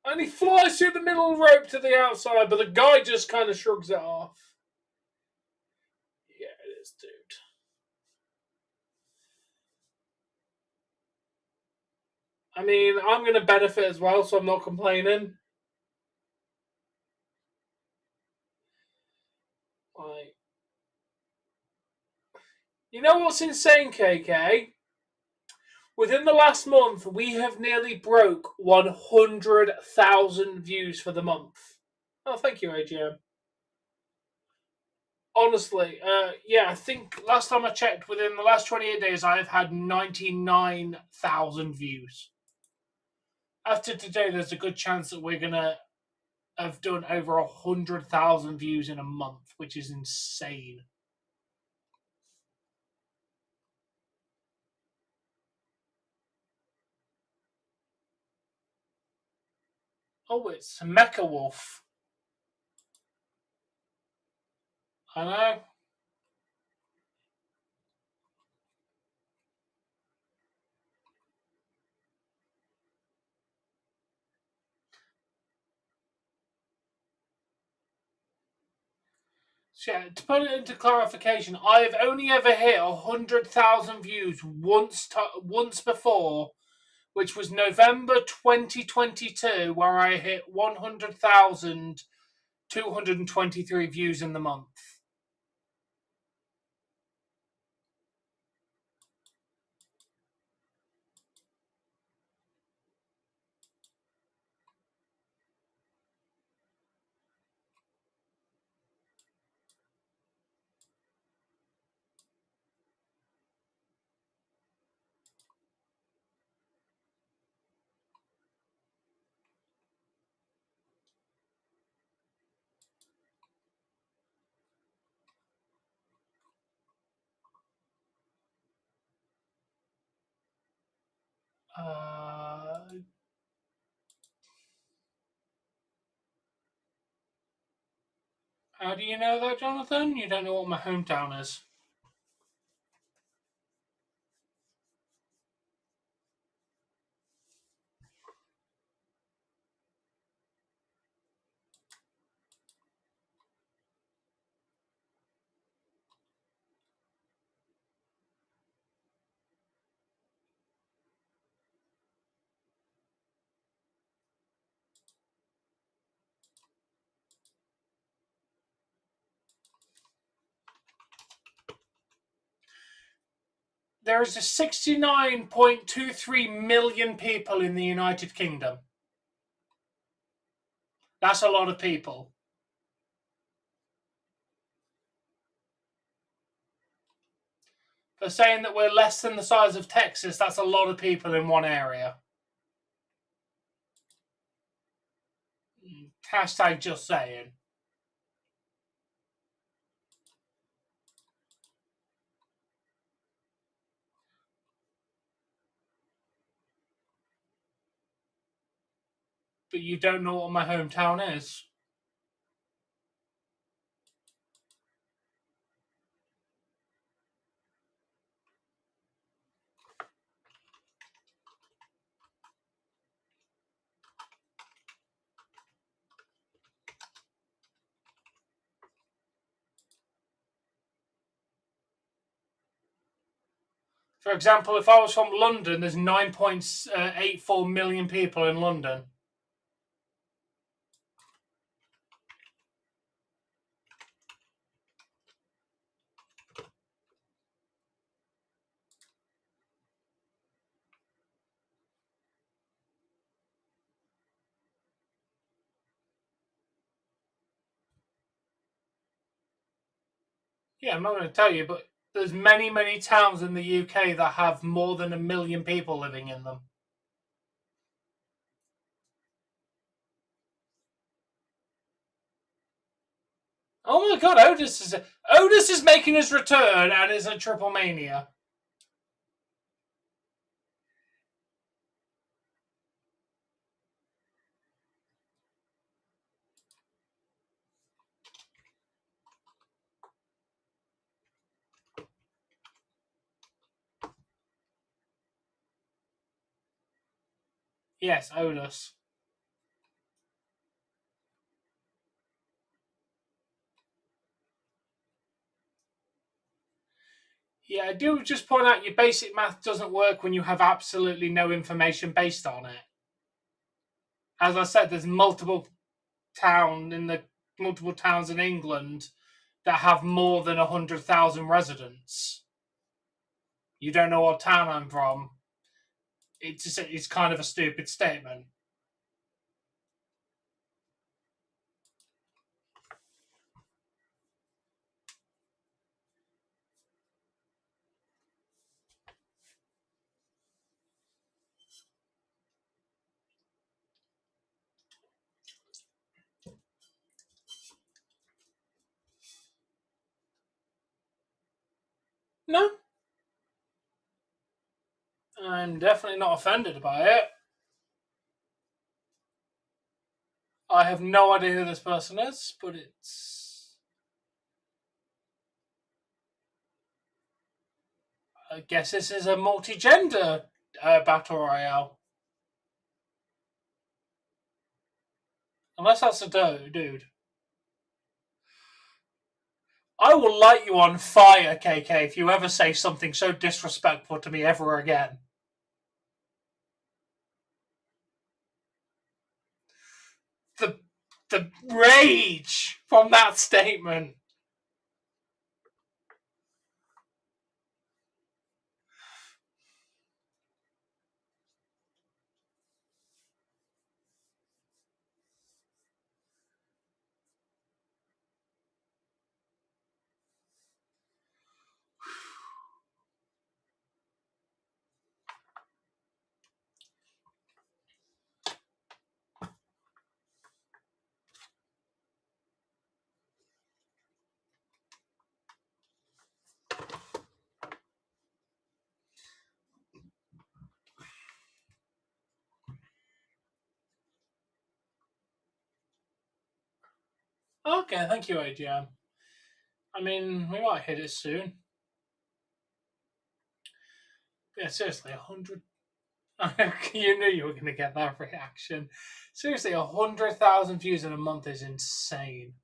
And he flies through the middle rope to the outside, but the guy just kind of shrugs it off. Yeah, it is, dude. I mean, I'm going to benefit as well, so I'm not complaining. Like, you know what's insane, KK? Within the last month, we have nearly broke 100,000 views for the month. Oh, thank you, AGM. Honestly, yeah, I think last time I checked, within the last 28 days, I've had 99,000 views. After today, there's a good chance that we're going to have done over 100,000 views in a month, which is insane. Oh, it's Mecha Wolf. I know. So yeah, to put it into clarification, I've only ever hit 100,000 views once before, which was November 2022, where I hit 100,223 views in the month. How do you know that, Jonathan? You don't know what my hometown is. There is 69.23 million people in the United Kingdom. That's a lot of people. For saying that we're less than the size of Texas, that's a lot of people in one area. Hashtag just saying. But you don't know what my hometown is. For example, if I was from London, there's 9.84 million people in London. Yeah, I'm not going to tell you, but there's many, many towns in the UK that have more than 1 million people living in them. Oh my god, Otis is making his return and is a Triple Mania. Yes, Otis. Yeah, I do just point out your basic math doesn't work when you have absolutely no information based on it. As I said, there's multiple towns in England that have more than 100,000 residents. You don't know what town I'm from. It's kind of a stupid statement. No. I'm definitely not offended by it. I have no idea who this person is, but it's... I guess this is a multi-gender battle royale. Unless that's a dude. I will light you on fire, KK, if you ever say something so disrespectful to me ever again. The rage from that statement. Okay, thank you, AGM. I mean, we might hit it soon. Yeah, seriously, 100. You knew you were going to get that reaction. Seriously, 100,000 views in a month is insane.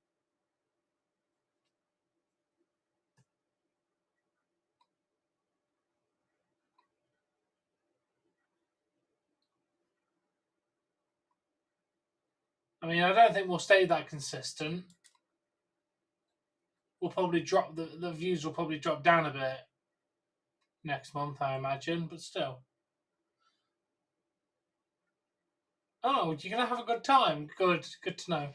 I mean, I don't think we'll stay that consistent. We'll probably drop the views will probably drop down a bit next month, I imagine, but still. Oh, you're gonna have a good time. Good to know.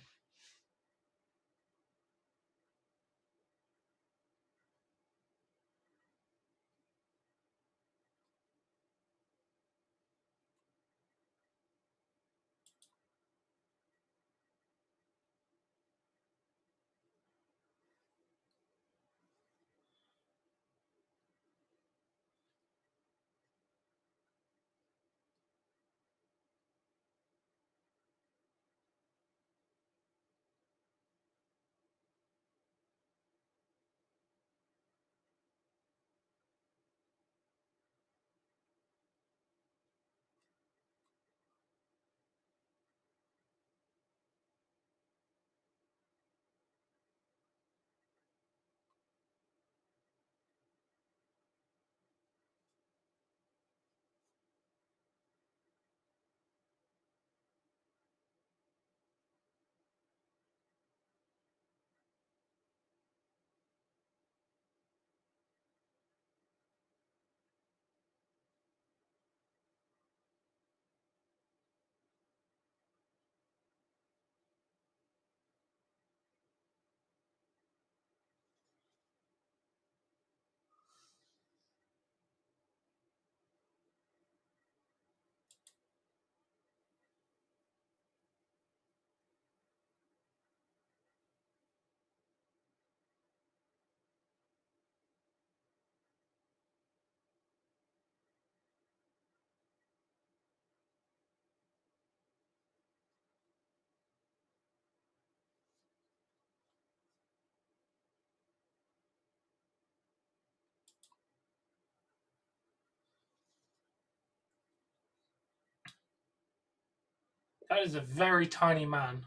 That is a very tiny man.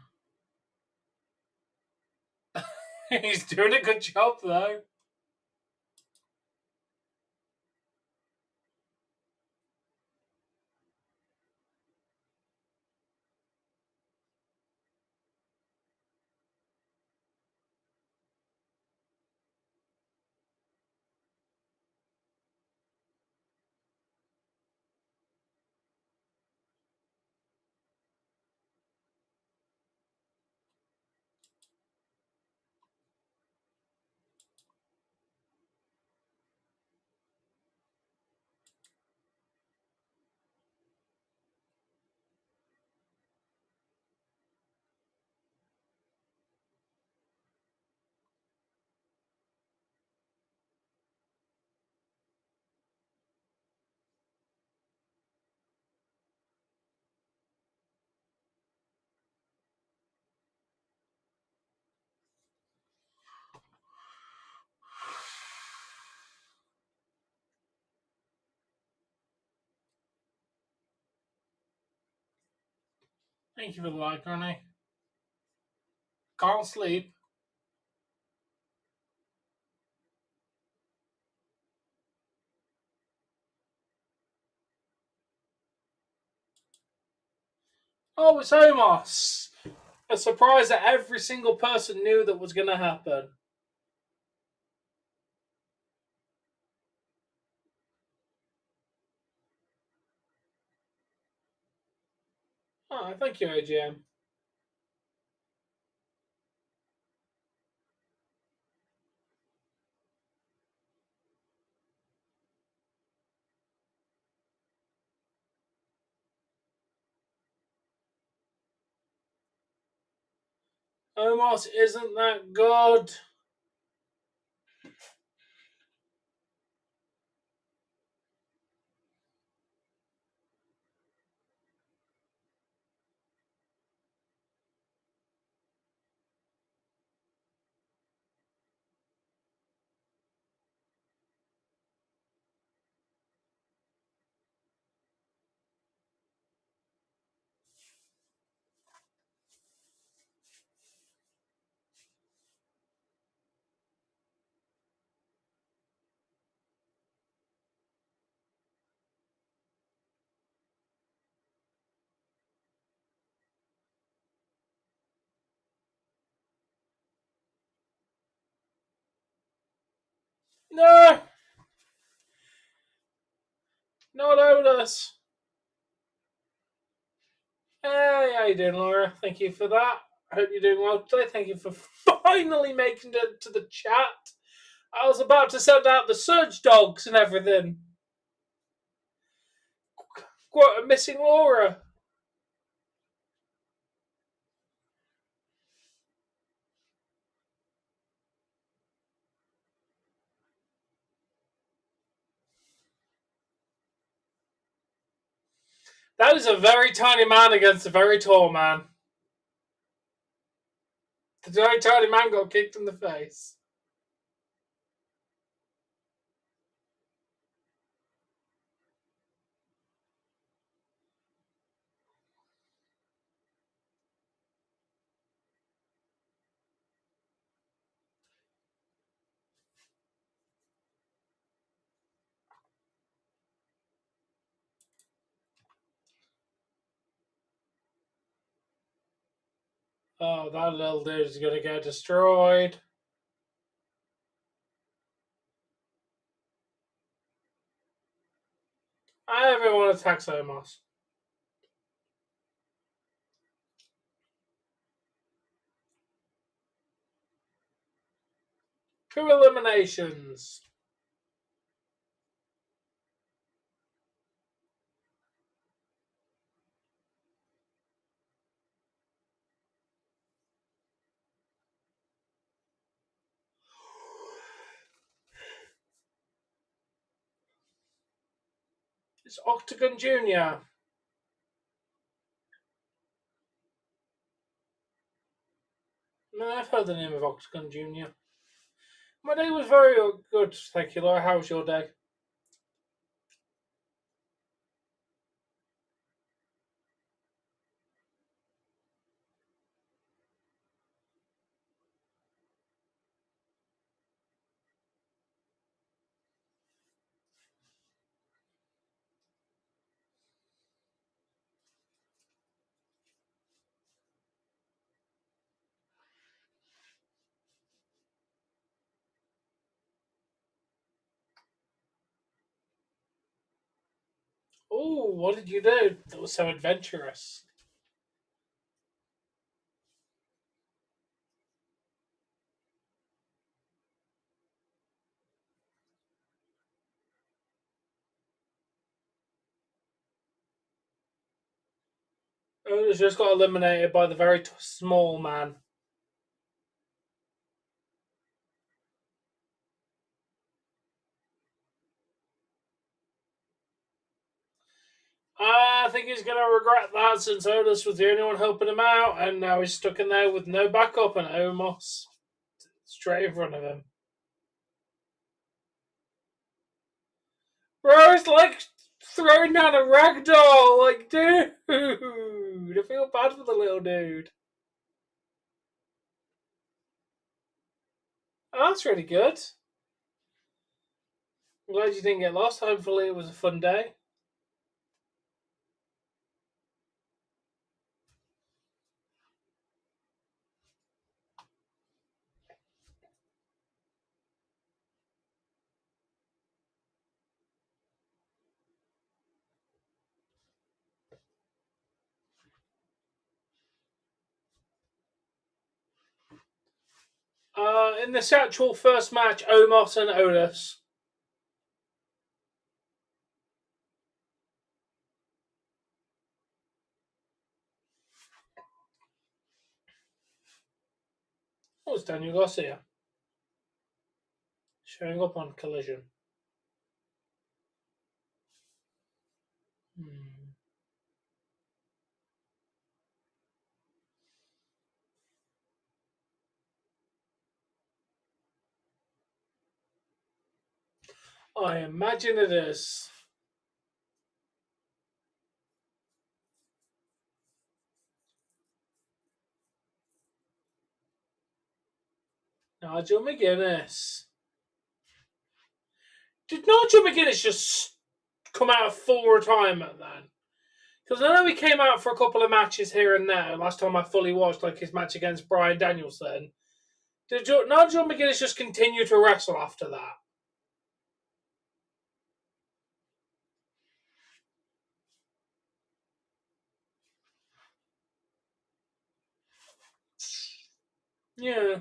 He's doing a good job though. Thank you for the like, Ronnie. Can't sleep. Oh, it's Omos. A surprise that every single person knew that was going to happen. Oh, thank you, AGM. Omos isn't that good. No! Not Otis. Hey, how you doing, Laura? Thank you for that. I hope you're doing well today. Thank you for finally making it to the chat. I was about to send out the search dogs and everything. What, missing Laura? That is a very tiny man against a very tall man. The very tiny man got kicked in the face. Oh, that little dude is going to get destroyed. Everyone attacks Omos. 2 eliminations. It's Octagon Jr. No, I've heard the name of Octagon Jr. My day was very good, thank you, Laura. How was your day? Oh, what did you do? That was so adventurous. Otis just got eliminated by the very small man. I think he's going to regret that since Otis was the only one helping him out, and now he's stuck in there with no backup and Omos straight in front of him. Bro, it's like throwing down a ragdoll. Like, dude, I feel bad for the little dude. Oh, that's really good. I'm glad you didn't get lost. Hopefully it was a fun day. In this actual first match, Omos and Otis. Oh, it's Daniel Garcia. Showing up on Collision. I imagine it is. Nigel McGuinness. Did Nigel McGuinness just come out of full retirement then? Because I know he came out for a couple of matches here and there. Last time I fully watched, like his match against Bryan Danielson. Did Nigel McGuinness just continue to wrestle after that? Yeah.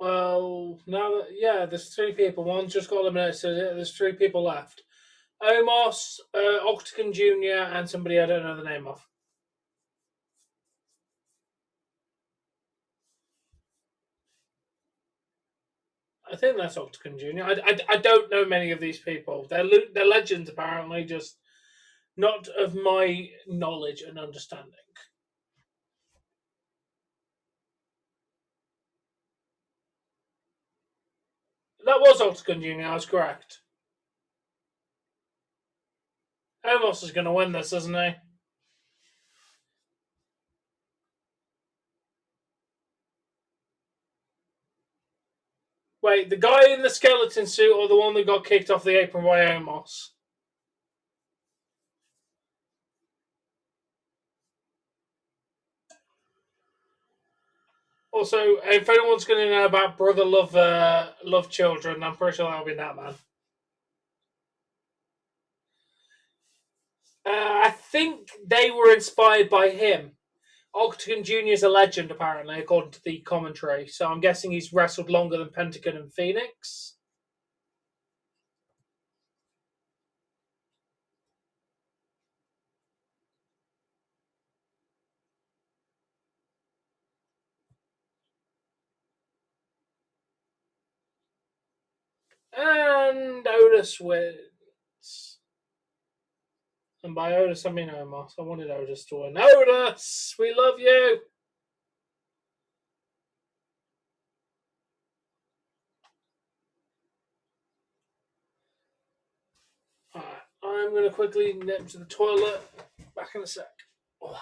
Well, now that there's three people. One just got eliminated, so there's three people left. Omos, Octagon Junior, and somebody I don't know the name of. I think that's Octagon Junior. I don't know many of these people. They're legends apparently, just not of my knowledge and understanding. That was Octagon Junior. I was correct. Omos is going to win this, isn't he? Wait, the guy in the skeleton suit or the one that got kicked off the apron by Omos? Also, if anyone's going to know about Brother Love Children, I'm pretty sure that'll be that man. I think they were inspired by him. Octagon Jr. is a legend, apparently, according to the commentary. So I'm guessing he's wrestled longer than Pentagon and Phoenix. And Otis wins. And by Otis, I mean Omos. I wanted Otis to win. Otis! We love you! Alright, I'm going to quickly nip to the toilet. Back in a sec. Oh.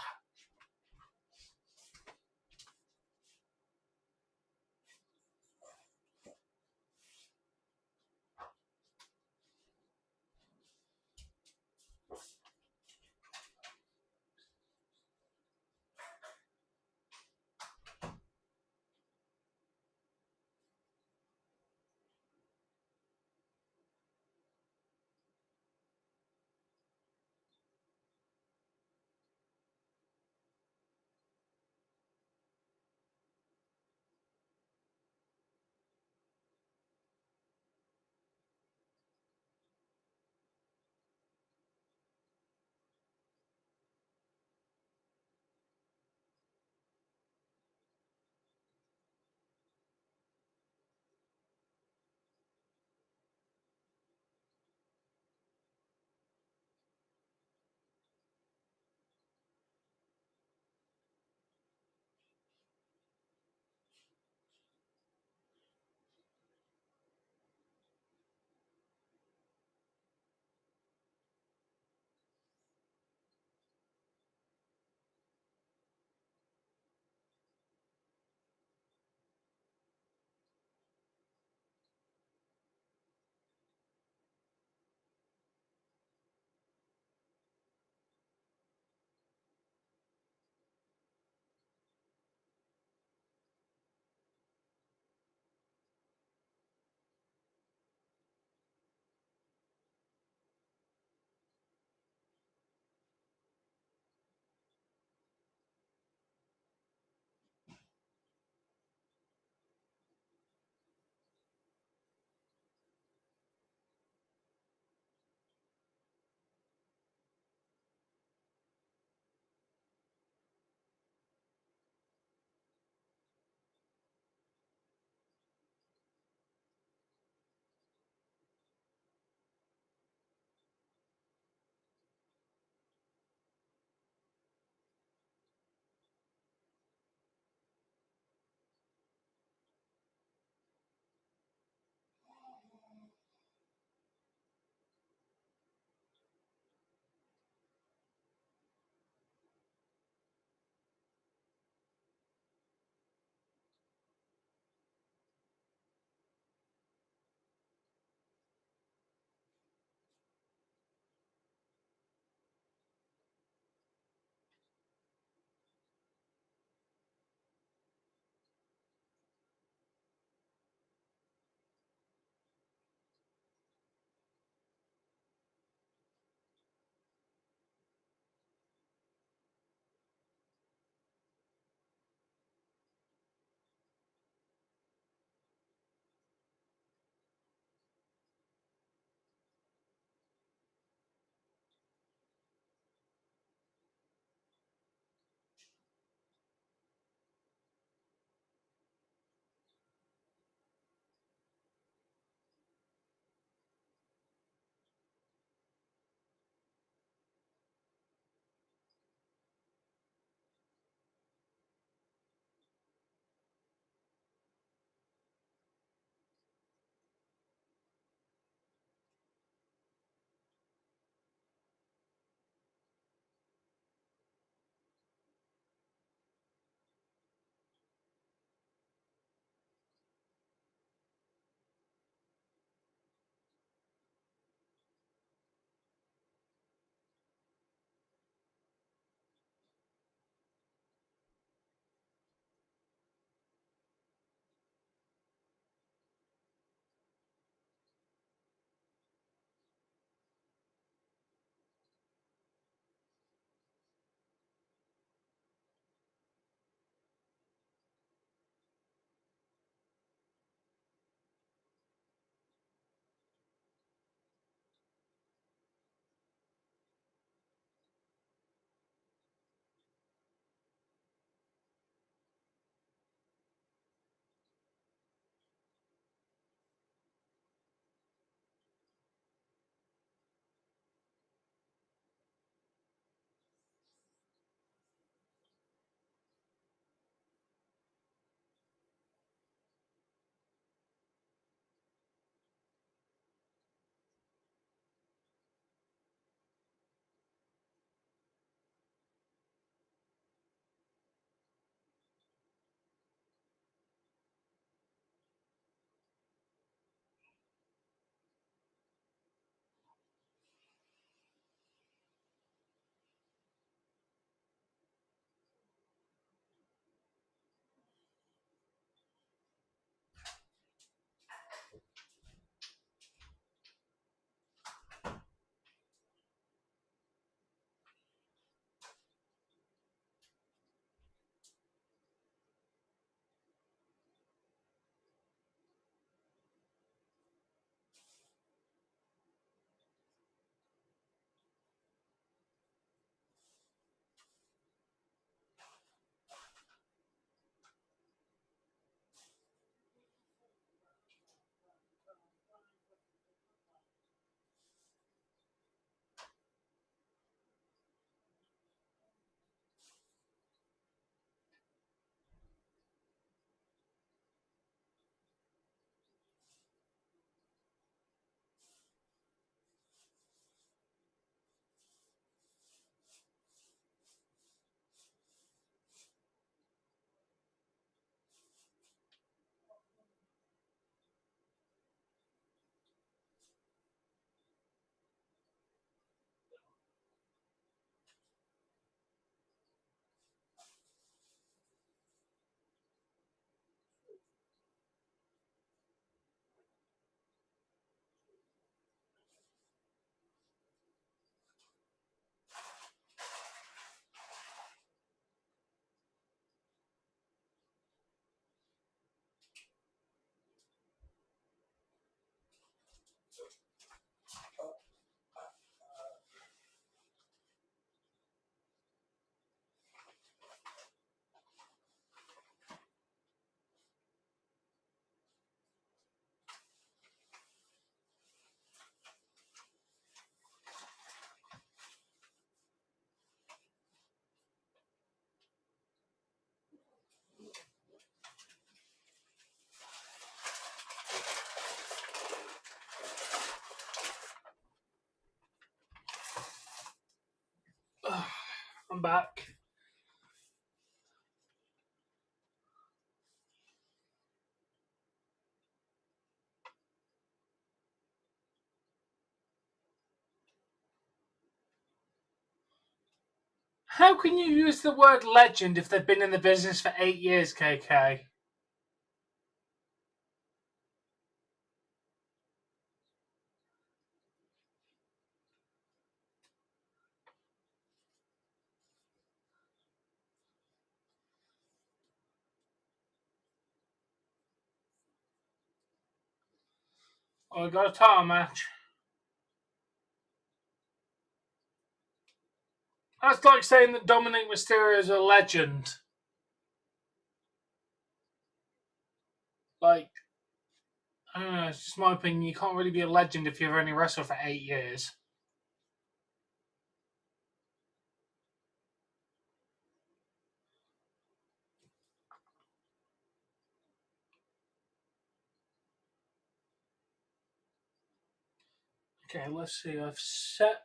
come back. How can you use the word legend if they've been in the business for 8 years, KK? Oh, we got a title match. That's like saying that Dominic Mysterio is a legend. Like, I don't know, it's just my opinion. You can't really be a legend if you've only wrestled for 8 years. Okay, let's see. I've set.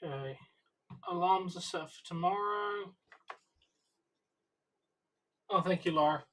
Okay. Alarms are set for tomorrow. Oh, thank you, Laura.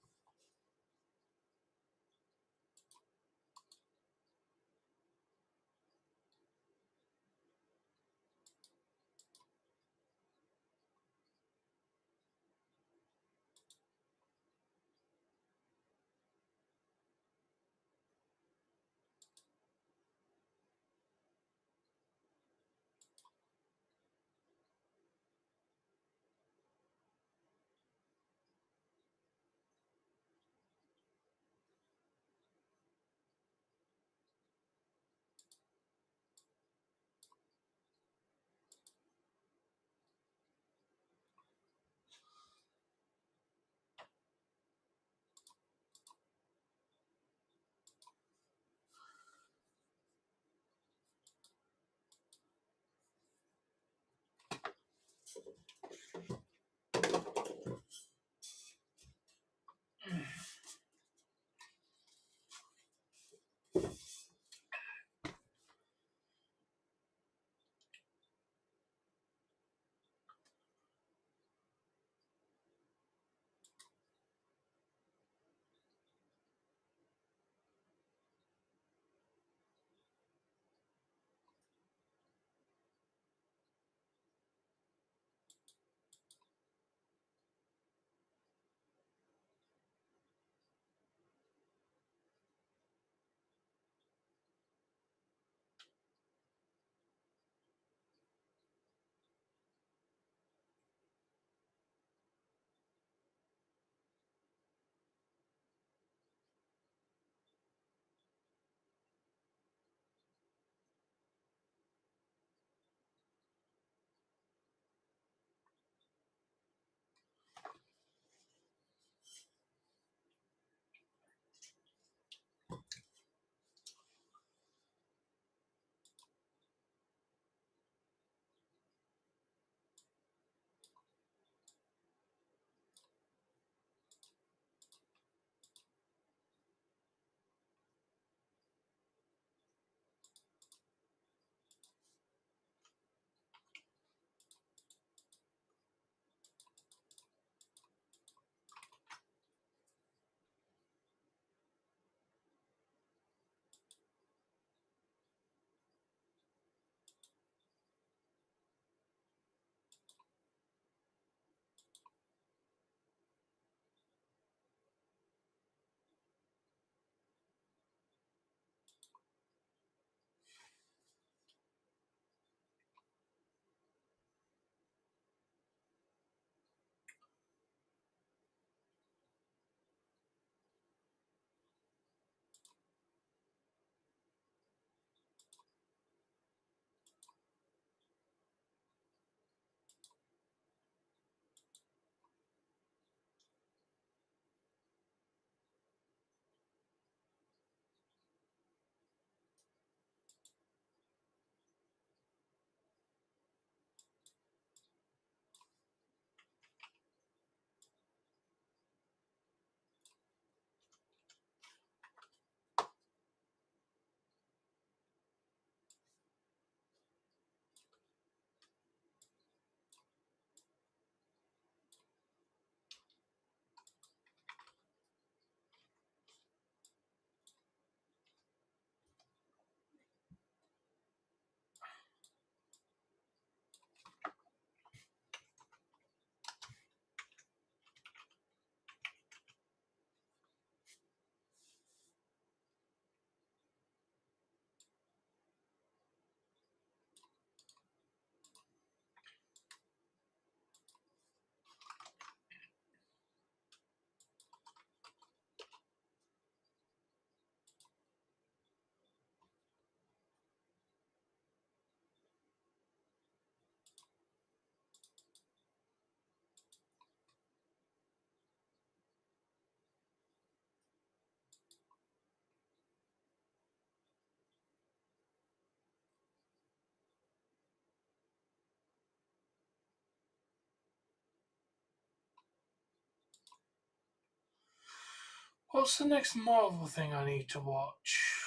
What's the next Marvel thing I need to watch?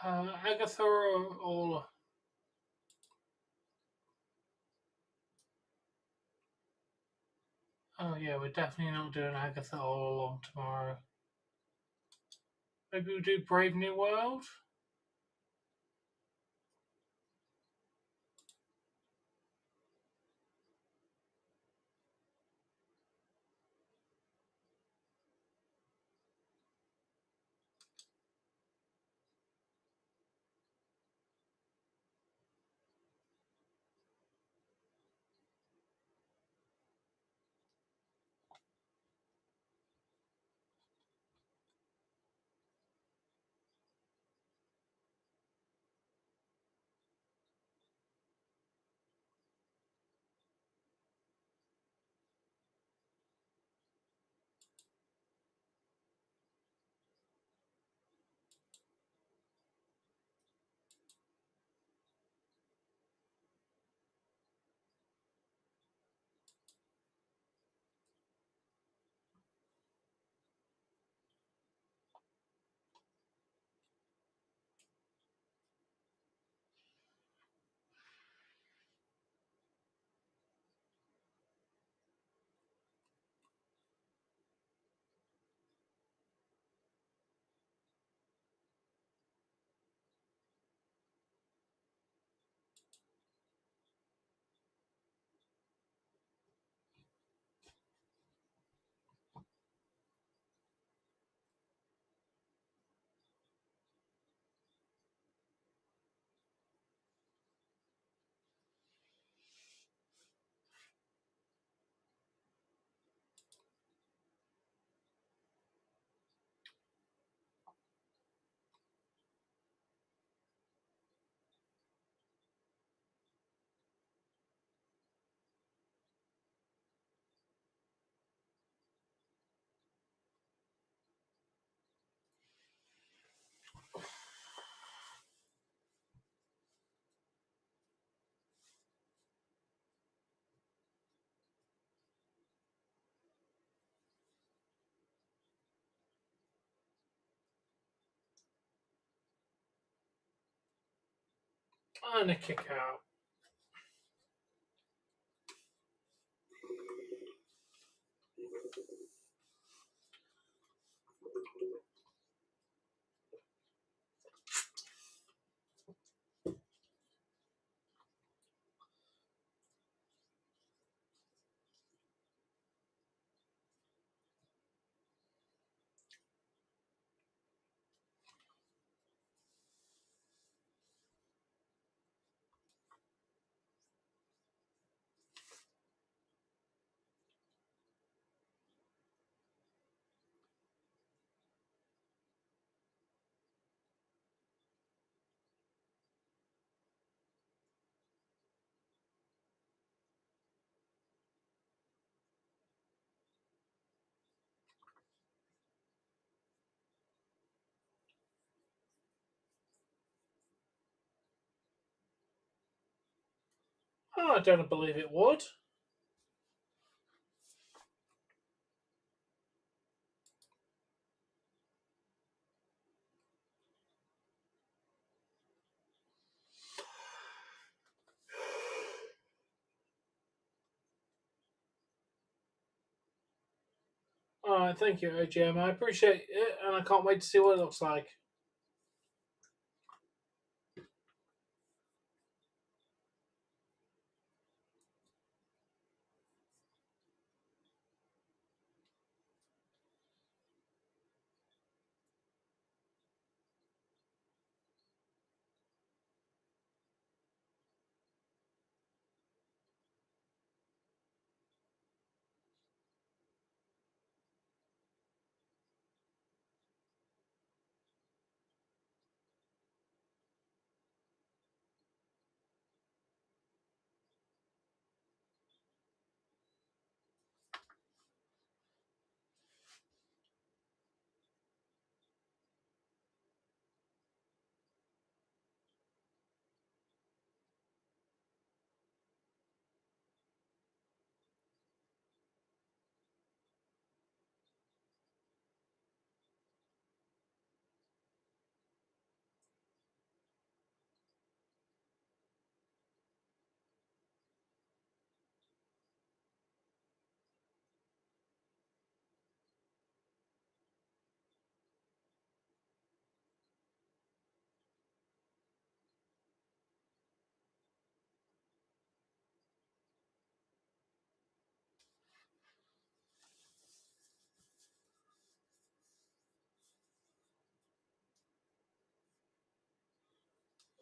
Agatha or oh yeah, we're definitely not doing Agatha all along tomorrow. Maybe we'll do Brave New World. And a kick out. Oh, I don't believe it would. Alright, thank you, OGM. I appreciate it, and I can't wait to see what it looks like.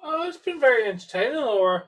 It's been very entertaining, Laura.